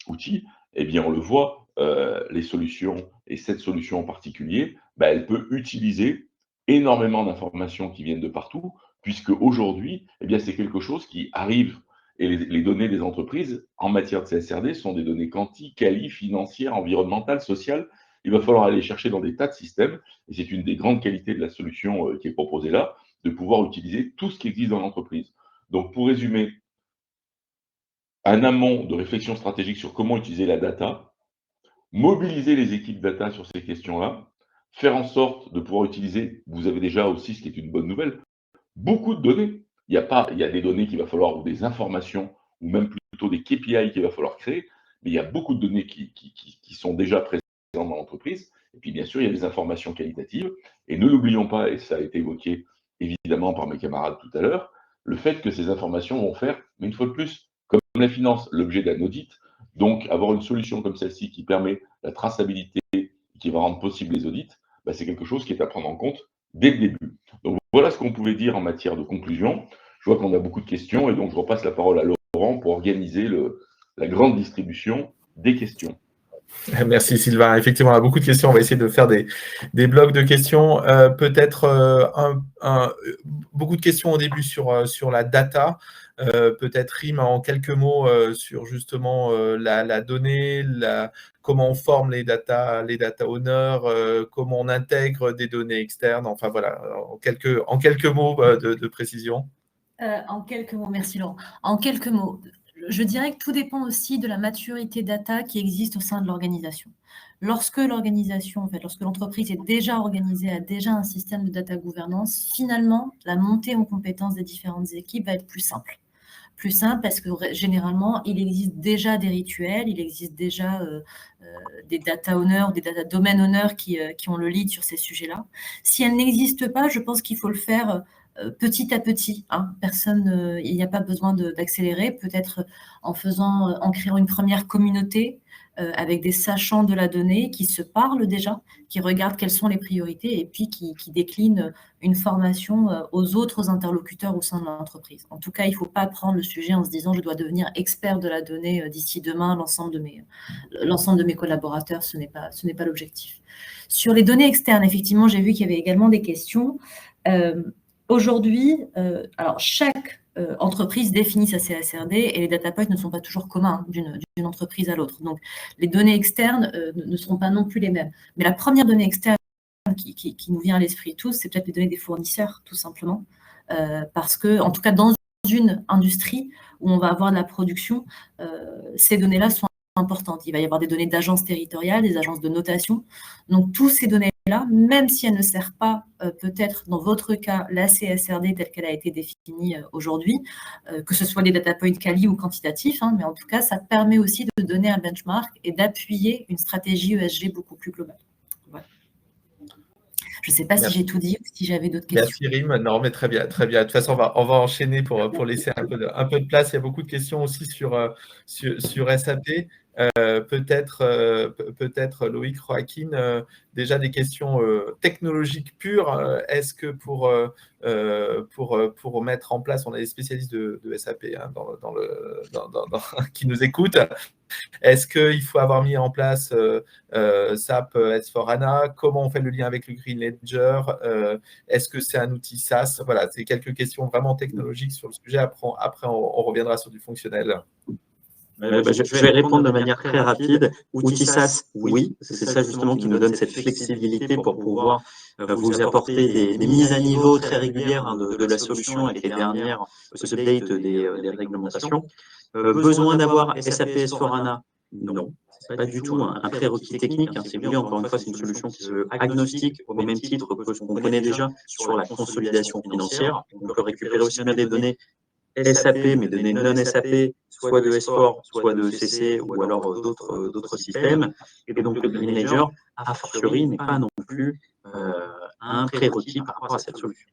outils, on le voit, les solutions, et cette solution en particulier, bah, elle peut utiliser énormément d'informations qui viennent de partout, puisque aujourd'hui, eh bien, c'est quelque chose qui arrive, et les données des entreprises en matière de CSRD sont des données quanti, quali, financières, environnementales, sociales. Il va falloir aller chercher dans des tas de systèmes, et c'est une des grandes qualités de la solution qui est proposée là, de pouvoir utiliser tout ce qui existe dans l'entreprise. Donc, pour résumer, un amont de réflexion stratégique sur comment utiliser la data, mobiliser les équipes data sur ces questions-là, faire en sorte de pouvoir utiliser, vous avez déjà aussi, ce qui est une bonne nouvelle, beaucoup de données. Il y a des données qu'il va falloir, ou des informations, ou même plutôt des KPI qu'il va falloir créer, mais il y a beaucoup de données qui sont déjà présentes dans l'entreprise. Et puis, bien sûr, il y a des informations qualitatives. Et ne l'oublions pas, et ça a été évoqué évidemment par mes camarades tout à l'heure, le fait que ces informations vont faire, mais une fois de plus, comme la finance, l'objet d'un audit. Donc, avoir une solution comme celle-ci qui permet la traçabilité, qui va rendre possible les audits, bah, c'est quelque chose qui est à prendre en compte dès le début. Donc, voilà ce qu'on pouvait dire en matière de conclusion. Je vois qu'on a beaucoup de questions, et donc je repasse la parole à Laurent pour organiser la grande distribution des questions. Merci Sylvain. Effectivement, on a beaucoup de questions. On va essayer de faire des blocs de questions. Peut-être beaucoup de questions au début sur la data. Peut-être Rim en quelques mots sur justement la donnée, comment on forme les data owners, comment on intègre des données externes. Enfin voilà, en quelques mots de précision. En quelques mots, merci Laurent. En quelques mots, je dirais que tout dépend aussi de la maturité data qui existe au sein de l'organisation. Lorsque l'entreprise est déjà organisée, a déjà un système de data gouvernance, finalement, la montée en compétence des différentes équipes va être plus simple. Plus simple parce que généralement, il existe déjà des rituels, il existe déjà des data owners, des data domain owners qui ont le lead sur ces sujets-là. Si elle n'existe pas, je pense qu'il faut le faire petit à petit. Hein. Il n'y a pas besoin d'accélérer, peut-être en créant une première communauté avec des sachants de la donnée qui se parlent déjà, qui regardent quelles sont les priorités et puis qui déclinent une formation aux autres interlocuteurs au sein de l'entreprise. En tout cas, il ne faut pas prendre le sujet en se disant « je dois devenir expert de la donnée d'ici demain, l'ensemble de mes collaborateurs », ce n'est pas l'objectif. Sur les données externes, effectivement, j'ai vu qu'il y avait également des questions. Aujourd'hui, alors chaque entreprise définit sa CSRD et les data points ne sont pas toujours communs d'une entreprise à l'autre. Donc, les données externes ne seront pas non plus les mêmes. Mais la première donnée externe qui nous vient à l'esprit tous, c'est peut-être les données des fournisseurs, tout simplement. Parce que, en tout cas, dans une industrie où on va avoir de la production, ces données-là sont importantes. Il va y avoir des données d'agences territoriales, des agences de notation. Donc, toutes ces données-là, même si elles ne servent pas, peut-être dans votre cas, la CSRD telle qu'elle a été définie aujourd'hui, que ce soit des data points quali ou quantitatifs, hein, mais en tout cas, ça permet aussi de donner un benchmark et d'appuyer une stratégie ESG beaucoup plus globale. Voilà. Je ne sais pas si j'ai tout dit ou si j'avais d'autres questions. Merci Rim. Non, mais très bien, très bien. De toute façon, on va enchaîner pour laisser un peu de place. Il y a beaucoup de questions aussi sur SAP. Peut-être Loïc Roaquin, déjà des questions technologiques pures. Est-ce que pour mettre en place, on a des spécialistes de SAP hein, qui nous écoutent. Est-ce qu'il faut avoir mis en place SAP S4HANA? Comment on fait le lien avec le Green Ledger? Est-ce que c'est un outil SaaS? Voilà, c'est quelques questions vraiment technologiques sur le sujet. Après on reviendra sur du fonctionnel. Je vais répondre de manière très rapide. Outil SaaS, oui. C'est ça justement qui nous donne cette flexibilité pour pouvoir vous apporter des mises à niveau très régulières hein, de la solution avec les dernières updates des réglementations. Besoin d'avoir SAP S4HANA? Non. C'est pas du tout un prérequis technique. Hein. C'est lié, encore une fois, c'est une solution qui se veut agnostique au même titre que ce qu'on connaît déjà sur la consolidation financière. On peut récupérer aussi bien des données SAP, mais données non SAP, soit de S4, soit de ECC, ou alors d'autres systèmes. Et donc, le Green Ledger, a fortiori, n'est pas non plus un prérequis par rapport à cette solution.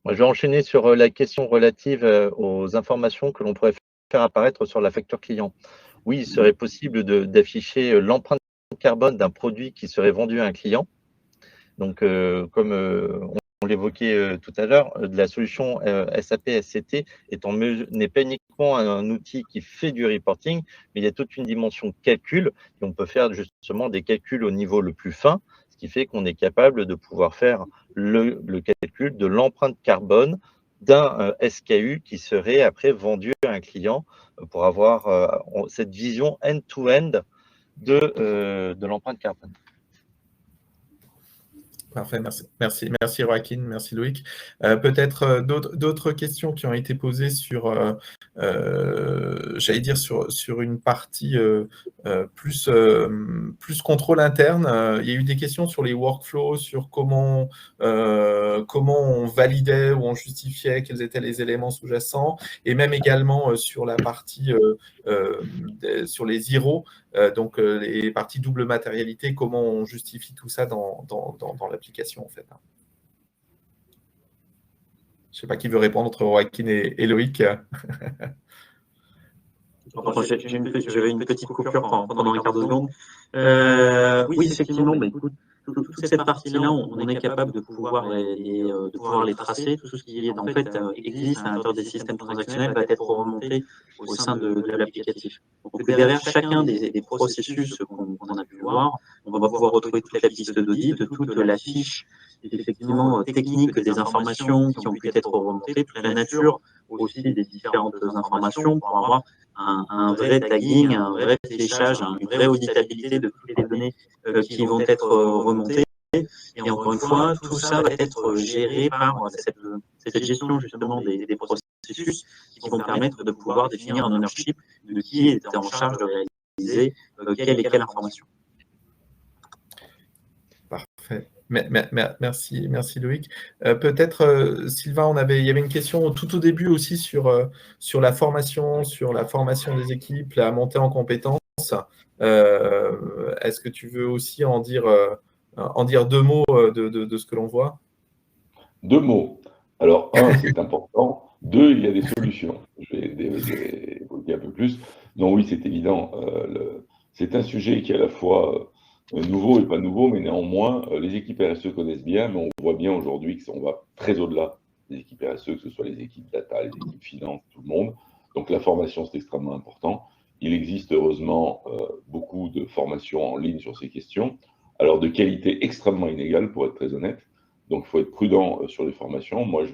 Moi, je vais enchaîner sur la question relative aux informations que l'on pourrait faire apparaître sur la facture client. Oui, il serait possible d'afficher l'empreinte carbone d'un produit qui serait vendu à un client. Donc, comme l'évoquait tout à l'heure, de la solution SAP SCT n'est pas uniquement un outil qui fait du reporting, mais il y a toute une dimension calcul, et on peut faire justement des calculs au niveau le plus fin, ce qui fait qu'on est capable de pouvoir faire le calcul de l'empreinte carbone d'un SKU qui serait après vendu à un client pour avoir cette vision end-to-end de l'empreinte carbone. Parfait, merci Joaquin, merci Loïc. Peut-être d'autres questions qui ont été posées sur, j'allais dire, sur une partie plus contrôle interne. Il y a eu des questions sur les workflows, sur comment on validait ou on justifiait quels étaient les éléments sous-jacents, et même également sur la partie sur les IRO, donc les parties double matérialité, comment on justifie tout ça dans l'application en fait. Je ne sais pas qui veut répondre entre Joaquin et Loïc. J'avais une petite coupure pendant un quart de seconde. Oui, effectivement, écoute, toute cette partie-là, on est capable de pouvoir les tracer. Tout ce qui est en fait existe à l'intérieur des systèmes transactionnels va être remonté au sein de l'applicatif. Donc derrière chacun des processus qu'on a pu voir, on va pouvoir retrouver toute la piste d'audit, toute la fiche effectivement technique des informations qui ont pu être remontées, toute la nature aussi des différentes informations pour avoir un vrai tagging, un vrai fichage, une vraie auditabilité de toutes les données qui vont être remontées. Et encore une fois, tout ça va être géré par cette gestion justement des processus qui vont permettre de pouvoir définir un ownership de qui est en charge de réaliser quelle et quelle information. Parfait. Merci Loïc. Peut-être, Sylvain, il y avait une question tout au début aussi sur la formation des équipes, la montée en compétences. Est-ce que tu veux aussi en dire 2 mots de ce que l'on voit? 2 mots. Alors, 1, c'est important. 2, il y a des solutions. Je vais évoquer un peu plus. Non, oui, c'est évident. C'est un sujet qui est à la fois nouveau et pas nouveau, mais néanmoins, les équipes RSE connaissent bien, mais on voit bien aujourd'hui qu'on va très au-delà des équipes RSE, que ce soit les équipes data, les équipes finance, tout le monde. Donc la formation, c'est extrêmement important. Il existe heureusement beaucoup de formations en ligne sur ces questions, alors de qualité extrêmement inégale, pour être très honnête. Donc il faut être prudent sur les formations. Moi,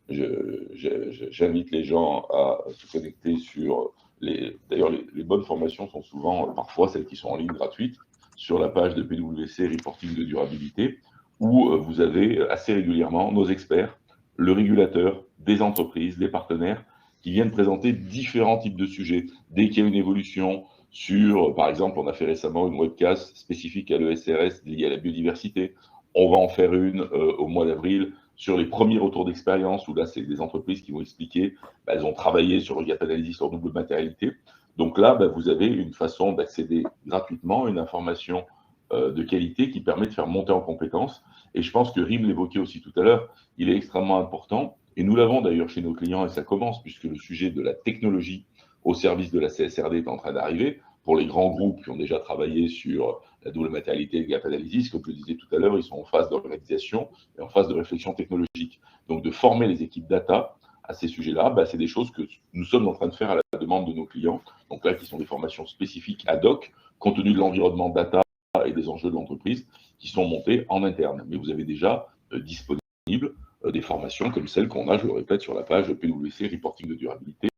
j'invite les gens à se connecter sur D'ailleurs, les bonnes formations sont souvent, parfois, celles qui sont en ligne gratuites, sur la page de PwC Reporting de durabilité, où vous avez assez régulièrement nos experts, le régulateur, des entreprises, des partenaires, qui viennent présenter différents types de sujets. Dès qu'il y a une évolution sur, par exemple, on a fait récemment une webcast spécifique à l'ESRS liée à la biodiversité. On va en faire une au mois d'avril sur les premiers retours d'expérience, où là, c'est des entreprises qui vont expliquer, elles ont travaillé sur le gap analysis sur double matérialité. Donc là, vous avez une façon d'accéder gratuitement à une information de qualité qui permet de faire monter en compétences. Et je pense que Rim l'évoquait aussi tout à l'heure, il est extrêmement important. Et nous l'avons d'ailleurs chez nos clients, et ça commence, puisque le sujet de la technologie au service de la CSRD est en train d'arriver. Pour les grands groupes qui ont déjà travaillé sur la double matérialité et le gap analysis, comme je le disais tout à l'heure, ils sont en phase d'organisation et en phase de réflexion technologique. Donc de former les équipes data à ces sujets-là, c'est des choses que nous sommes en train de faire à la demande de nos clients. Donc là, qui sont des formations spécifiques ad hoc, compte tenu de l'environnement data et des enjeux de l'entreprise, qui sont montées en interne. Mais vous avez déjà disponibles des formations comme celles qu'on a, je le répète, sur la page PwC Reporting de durabilité.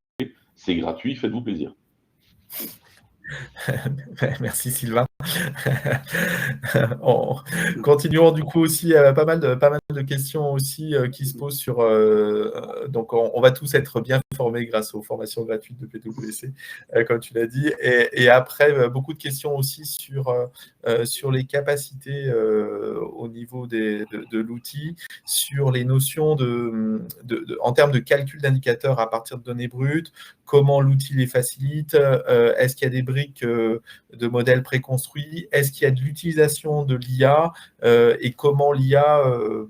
C'est gratuit, faites-vous plaisir. Merci Sylvain. Continuons du coup aussi, pas mal de questions aussi qui se posent sur... donc on va tous être bien formés grâce aux formations gratuites de PwC, comme tu l'as dit. Et après, beaucoup de questions aussi sur les capacités au niveau de l'outil, sur les notions en termes de calcul d'indicateurs à partir de données brutes, comment l'outil les facilite, est-ce qu'il y a des briques de modèles préconstruits, est-ce qu'il y a de l'utilisation de l'IA et comment l'IA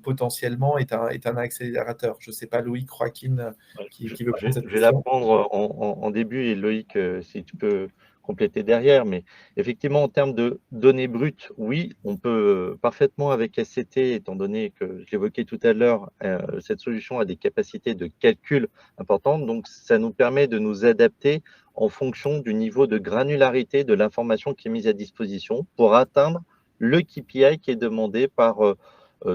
potentiellement est un accélérateur. Je ne sais pas, Loïc, Joaquin, qui veut prendre cette question. Je vais la prendre en début et Loïc, si tu peux compléter derrière, mais effectivement, en termes de données brutes, oui, on peut parfaitement avec SCT, étant donné que je l'évoquais tout à l'heure, cette solution a des capacités de calcul importantes, donc ça nous permet de nous adapter en fonction du niveau de granularité de l'information qui est mise à disposition pour atteindre le KPI qui est demandé par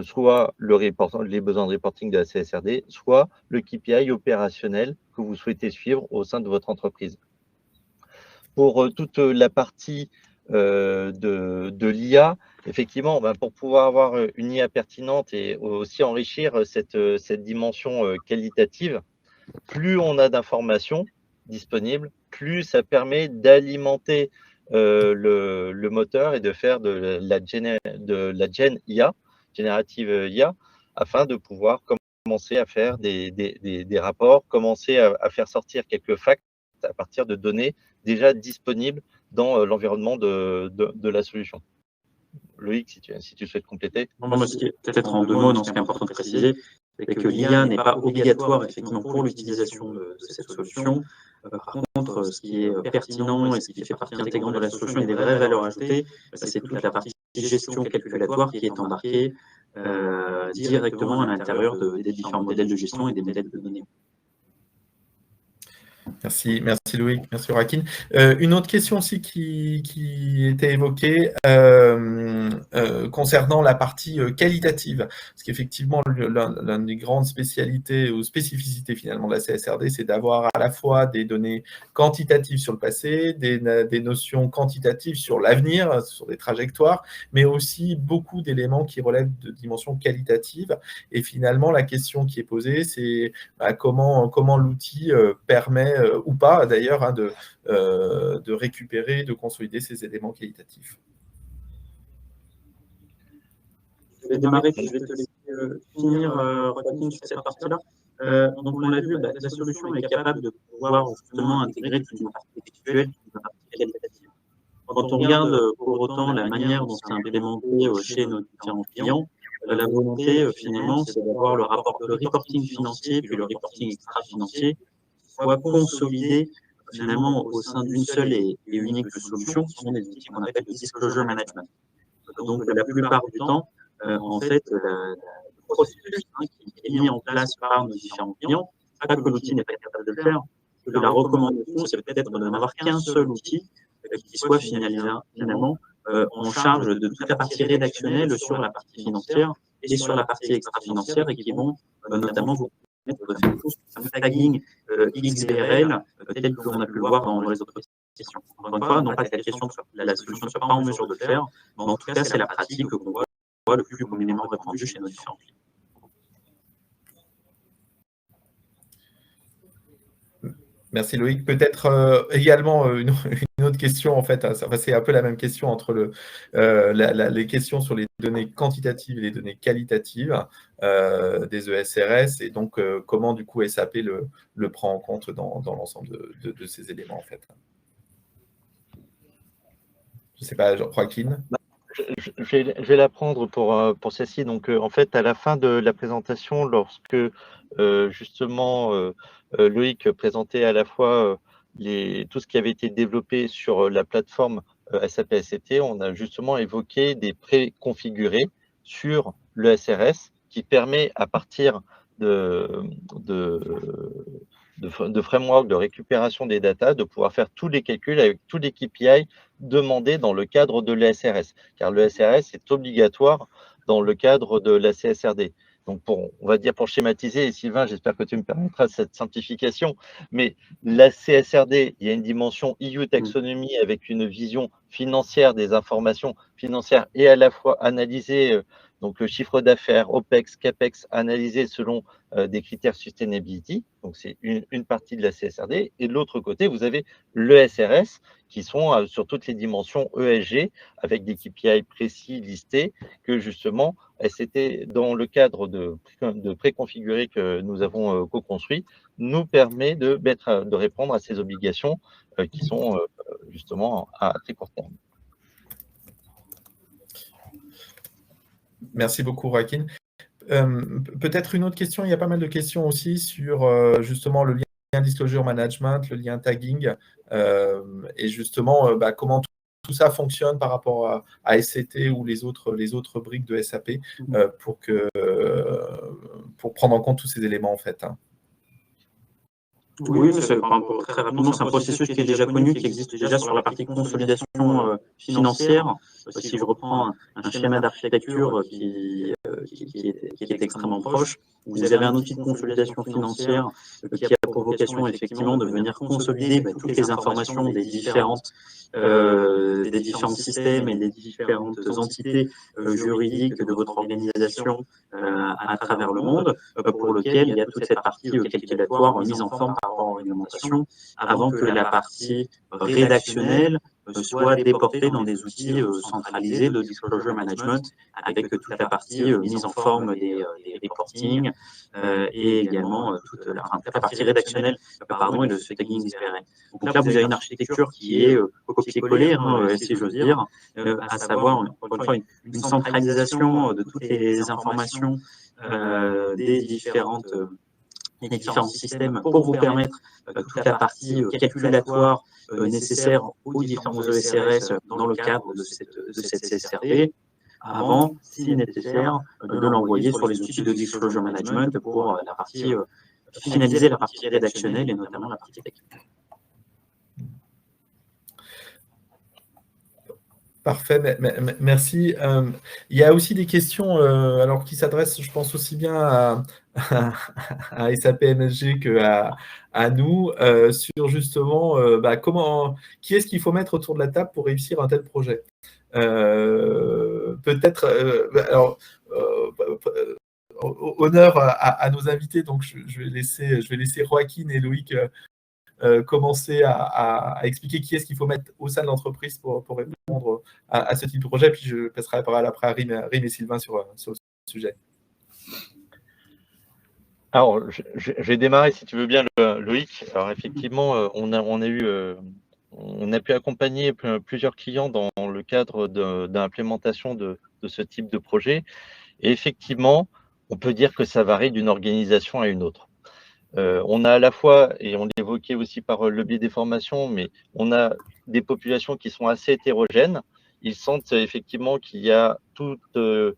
soit les besoins de reporting de la CSRD, soit le KPI opérationnel que vous souhaitez suivre au sein de votre entreprise. Pour toute la partie de l'IA, effectivement, pour pouvoir avoir une IA pertinente et aussi enrichir cette dimension qualitative, plus on a d'informations disponibles, plus ça permet d'alimenter le moteur et de faire de la Gen IA, générative IA, afin de pouvoir commencer à faire des rapports, commencer à faire sortir quelques facts à partir de données déjà disponibles dans l'environnement de la solution. Loïc, si tu souhaites compléter. Peut-être en 2 mots, ce qui est important de préciser, c'est que l'IA n'est pas obligatoire effectivement pour l'utilisation de cette solution. Par contre, ce qui est pertinent et ce qui fait partie intégrante de la solution et des vraies valeurs ajoutées, c'est toute la partie gestion calculatoire qui est embarquée directement à l'intérieur des différents modèles de gestion et des modèles de données. Merci Loïc, merci Joaquin. Une autre question aussi qui était évoquée concernant la partie qualitative, parce qu'effectivement l'une des grandes spécialités ou spécificités finalement de la CSRD, c'est d'avoir à la fois des données quantitatives sur le passé, des notions quantitatives sur l'avenir, sur des trajectoires, mais aussi beaucoup d'éléments qui relèvent de dimensions qualitatives. Et finalement, la question qui est posée, c'est comment l'outil permet ou pas d'ailleurs de récupérer, de consolider ces éléments qualitatifs. Je vais démarrer, puis je vais te laisser finir, Joaquin, sur cette partie-là. Donc, on l'a vu, la solution est capable de pouvoir justement intégrer toute une partie textuelle, toute une partie qualitative. Quand on regarde pour autant la manière dont c'est implémenté chez nos différents clients, la volonté finalement, c'est d'avoir le reporting financier puis le reporting extra-financier soit consolidé finalement au sein d'une seule et unique solution, qui sont des outils qu'on appelle le disclosure management. Donc, la plupart du temps, en fait, le processus qui est mis en place par nos différents clients, pas que l'outil n'est pas capable de le faire, que la recommandation, c'est peut-être de n'avoir qu'un seul outil qui soit finalement en charge de toute la partie rédactionnelle sur la partie financière et sur la partie extra-financière et qui vont notamment vous permettre de faire un tagging XBRL tel qu'on a pu le voir dans les autres questions. Encore une fois, non pas que la solution ne soit pas en mesure de le faire, mais en tout cas, c'est la pratique qu'on voit le plus communément répandue chez nos différents clients. Merci Loïc. Peut-être également une autre question, en fait, c'est un peu la même question entre les questions sur les données quantitatives et les données qualitatives des ESRS, et donc comment du coup SAP le prend en compte dans l'ensemble de ces éléments, en fait. Je ne sais pas, Joaquin. Je vais la prendre pour celle-ci. Donc, en fait, à la fin de la présentation, lorsque justement Loïc présentait à la fois tout ce qui avait été développé sur la plateforme SAP SCT, on a justement évoqué des préconfigurés sur le SRS qui permet à partir de framework de récupération des datas, de pouvoir faire tous les calculs avec tous les KPI demandés dans le cadre de l'ESRS, car le SRS est obligatoire dans le cadre de la CSRD. Donc, on va dire pour schématiser, et Sylvain, j'espère que tu me permettras cette simplification, mais la CSRD, il y a une dimension EU taxonomie avec une vision financière des informations financières et à la fois analysée, donc le chiffre d'affaires, OPEX, CAPEX, analysé selon des critères sustainability, donc c'est une partie de la CSRD, et de l'autre côté, vous avez l'ESRS, qui sont sur toutes les dimensions ESG, avec des KPI précis listés, que justement, c'était dans le cadre de préconfiguré que nous avons co-construit, nous permet de répondre à ces obligations qui sont justement à très court terme. Merci beaucoup, Joaquin. Peut-être une autre question, il y a pas mal de questions aussi sur justement le lien disclosure management, le lien tagging, et justement comment tout ça fonctionne par rapport à SCT ou les autres briques de SAP pour prendre en compte tous ces éléments en fait. Oui, très rapidement, c'est un processus qui est déjà connu, qui existe déjà sur la partie consolidation financière. Si je reprends un schéma d'architecture qui est extrêmement proche, vous avez un outil de consolidation financière qui a pour vocation effectivement de venir consolider toutes les informations des différents systèmes et des différentes entités juridiques de votre organisation à travers le monde, pour lequel il y a toute cette partie calculatoire mise en forme par rapport aux réglementations, avant que la partie rédactionnelle soit déportée dans des outils centralisés de disclosure management, avec toute la partie mise en forme des reporting et également toute la partie rédactionnelle et de ce tagging disparé. Donc là, vous avez une architecture qui est copier-coller, si j'ose dire, à savoir encore une fois une centralisation de toutes les informations des différents systèmes pour vous permettre toute la partie calculatoire nécessaire aux différents ESRS dans le cadre de cette CSRD, avant, si nécessaire, de l'envoyer sur les outils de disclosure management pour la partie finaliser la partie rédactionnelle et notamment la partie technique. Parfait, merci. Il y a aussi des questions alors qui s'adressent, je pense, aussi bien à SAP MSG qu'à nous, sur justement qui est-ce qu'il faut mettre autour de la table pour réussir un tel projet. Peut-être, honneur à nos invités, donc je vais laisser Joaquin et Loïc commencer à expliquer qui est-ce qu'il faut mettre au sein de l'entreprise pour répondre à ce type de projet, puis je passerai la parole après à Rim et Sylvain sur le sujet. Alors, je vais démarrer si tu veux bien, Loïc. Alors effectivement, on a pu accompagner plusieurs clients dans le cadre d'implémentation de ce type de projet. Et effectivement, on peut dire que ça varie d'une organisation à une autre. On a à la fois, et on l'évoquait aussi par le biais des formations, mais on a des populations qui sont assez hétérogènes. Ils sentent effectivement qu'il y a tout le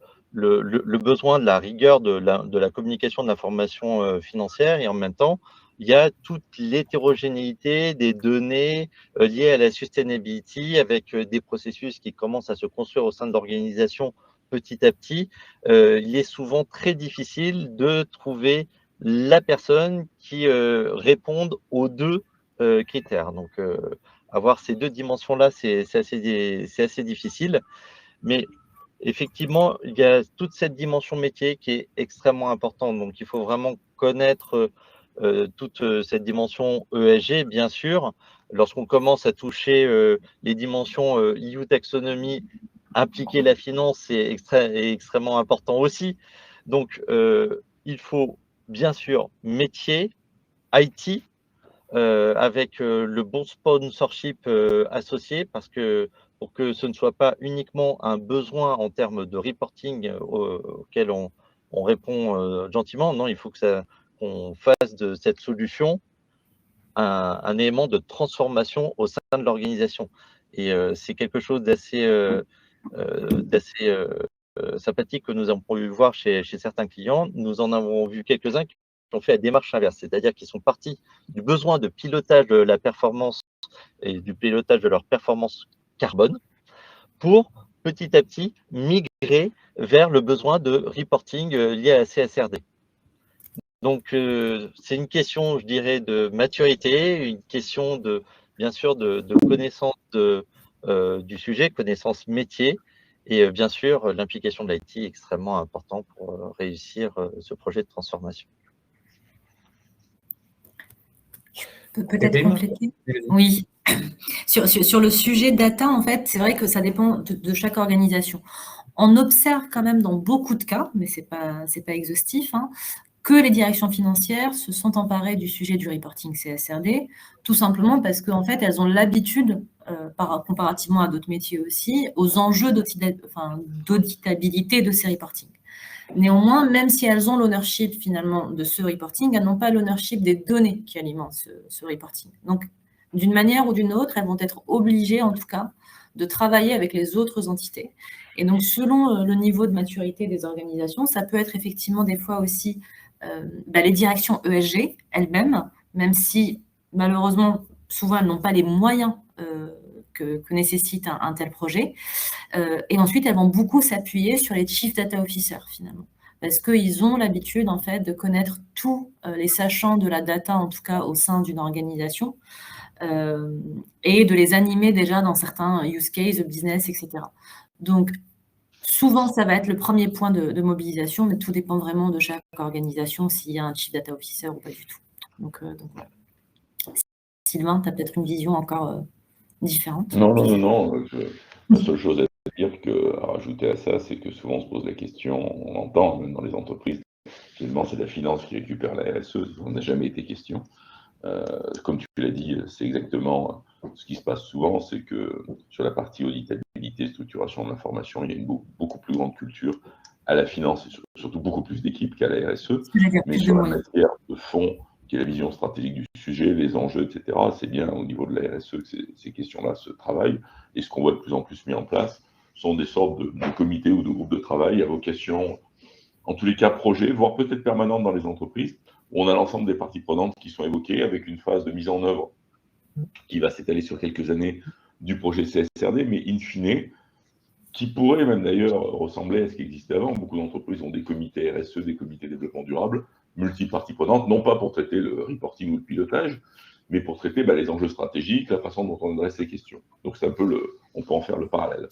besoin de la rigueur de la communication de l'information financière, et en même temps, il y a toute l'hétérogénéité des données liées à la sustainability, avec des processus qui commencent à se construire au sein de l'organisation petit à petit. Il est souvent très difficile de trouver la personne qui réponde aux deux critères. Donc, avoir ces deux dimensions-là, c'est assez difficile. Mais effectivement, il y a toute cette dimension métier qui est extrêmement importante. Donc, il faut vraiment connaître toute cette dimension ESG, bien sûr. Lorsqu'on commence à toucher les dimensions EU taxonomie, impliquer la finance, c'est extrêmement important aussi. Donc, il faut bien sûr métier, IT, avec le bon sponsorship associé, parce que pour que ce ne soit pas uniquement un besoin en termes de reporting auquel on répond gentiment, non, il faut qu'on fasse de cette solution un élément de transformation au sein de l'organisation. Et c'est quelque chose d'assez sympathique que nous avons pu voir chez certains clients. Nous en avons vu quelques-uns qui ont fait la démarche inverse, c'est-à-dire qu'ils sont partis du besoin de pilotage de la performance et du pilotage de leur performance carbone pour petit à petit migrer vers le besoin de reporting lié à la CSRD. Donc, c'est une question, je dirais, de maturité, une question bien sûr, de connaissance du sujet, connaissance métier, et bien sûr, l'implication de l'IT est extrêmement importante pour réussir ce projet de transformation. Peut-être compléter. Oui. Sur le sujet data, en fait, c'est vrai que ça dépend de chaque organisation. On observe quand même dans beaucoup de cas, mais ce n'est pas exhaustif, que les directions financières se sont emparées du sujet du reporting CSRD, tout simplement parce qu'en fait, elles ont l'habitude, comparativement à d'autres métiers aussi, aux enjeux d'auditabilité de ces reportings. Néanmoins, même si elles ont l'ownership finalement de ce reporting, elles n'ont pas l'ownership des données qui alimentent ce reporting. Donc, d'une manière ou d'une autre, elles vont être obligées, en tout cas, de travailler avec les autres entités. Et donc, selon le niveau de maturité des organisations, ça peut être effectivement des fois aussi les directions ESG elles-mêmes, même si, malheureusement, souvent, elles n'ont pas les moyens que nécessite un tel projet. Et ensuite, elles vont beaucoup s'appuyer sur les Chief Data Officers, finalement, parce qu'ils ont l'habitude, en fait, de connaître tous les sachants de la data, en tout cas au sein d'une organisation, et de les animer déjà dans certains use cases, business, etc. Donc, souvent, ça va être le premier point de mobilisation, mais tout dépend vraiment de chaque organisation, s'il y a un Chief Data Officer ou pas du tout. Donc voilà. Sylvain, tu as peut-être une vision encore différente. Non. La seule chose à rajouter à ça, c'est que souvent on se pose la question, on entend même dans les entreprises, finalement c'est la finance qui récupère la RSE, ça n'a jamais été question. Comme tu l'as dit, c'est exactement ce qui se passe souvent, c'est que sur la partie auditabilité, structuration de l'information, il y a une beaucoup plus grande culture à la finance et surtout beaucoup plus d'équipes qu'à la RSE. Mais sur la matière de fond, qui est la vision stratégique du sujet, les enjeux, etc., c'est bien au niveau de la RSE que ces questions-là se travaillent. Et ce qu'on voit de plus en plus mis en place sont des sortes de comités ou de groupes de travail à vocation, en tous les cas, projet, voire peut-être permanente dans les entreprises, où on a l'ensemble des parties prenantes qui sont évoquées avec une phase de mise en œuvre qui va s'étaler sur quelques années du projet CSRD, mais in fine, qui pourrait même d'ailleurs ressembler à ce qui existait avant. Beaucoup d'entreprises ont des comités RSE, des comités développement durable, multi-parties prenantes, non pas pour traiter le reporting ou le pilotage, mais pour traiter les enjeux stratégiques, la façon dont on adresse les questions. Donc c'est un peu on peut en faire le parallèle.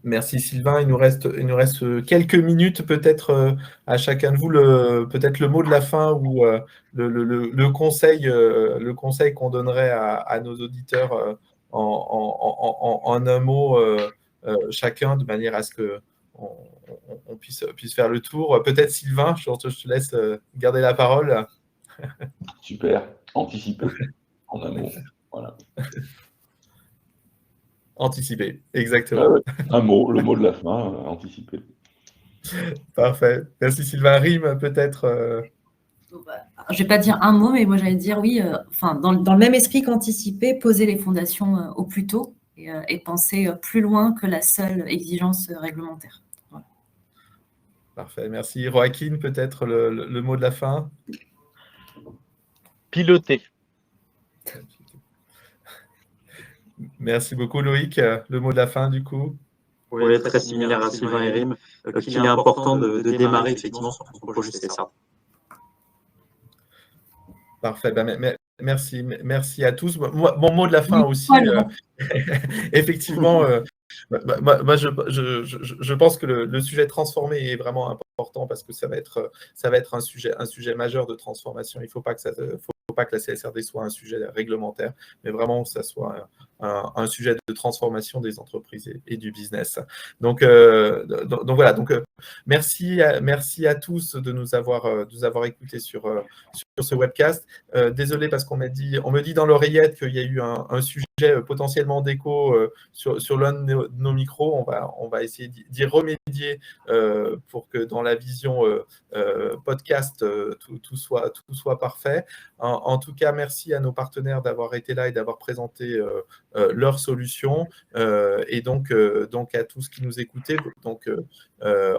Merci Sylvain. Il nous reste quelques minutes peut-être à chacun de vous, peut-être le mot de la fin ou le conseil qu'on donnerait à nos auditeurs en un mot chacun, de manière à ce qu'on puisse faire le tour. Peut-être Sylvain, je te laisse garder la parole. Super, anticiper en un mot. Voilà. Anticiper, exactement. Un mot, le mot de la fin, anticiper. Parfait. Merci Sylvain. Rime peut-être. Je ne vais pas dire un mot, mais moi j'allais dire oui, dans le même esprit qu'anticiper, poser les fondations au plus tôt et penser plus loin que la seule exigence réglementaire. Voilà. Parfait, merci. Joaquin, peut-être le mot de la fin. Piloter. Merci beaucoup Loïc. Le mot de la fin du coup. Oui, très similaire à Sylvain et Rim, qu'il est important de démarrer effectivement sur son projet CSR. Parfait, merci à tous. Mon mot de la fin aussi, effectivement, moi, je pense que le sujet transformé est vraiment important parce que ça va être un sujet majeur de transformation. Il ne faut pas que la CSRD soit un sujet réglementaire, mais vraiment que ça soit un sujet de transformation des entreprises et du business. Donc voilà. Donc merci à tous de nous avoir écoutés sur ce webcast. Désolé parce qu'on me dit dans l'oreillette qu'il y a eu un sujet potentiellement d'écho sur l'un de nos micros. On va essayer d'y remédier pour que dans la vision podcast tout soit parfait. En tout cas, merci à nos partenaires d'avoir été là et d'avoir présenté leurs solutions et donc à tous qui nous écoutaient. Donc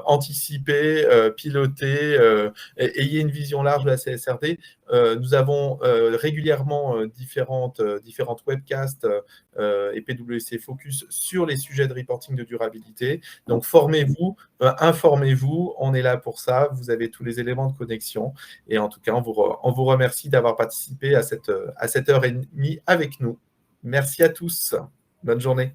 anticiper, piloter, ayez une vision large de la CSRD. Nous avons régulièrement différentes webcasts et PwC Focus sur les sujets de reporting de durabilité. Donc formez-vous, informez-vous, on est là pour ça, vous avez tous les éléments de connexion et en tout cas on vous remercie d'avoir participé à cette heure et demie avec nous. Merci à tous, bonne journée.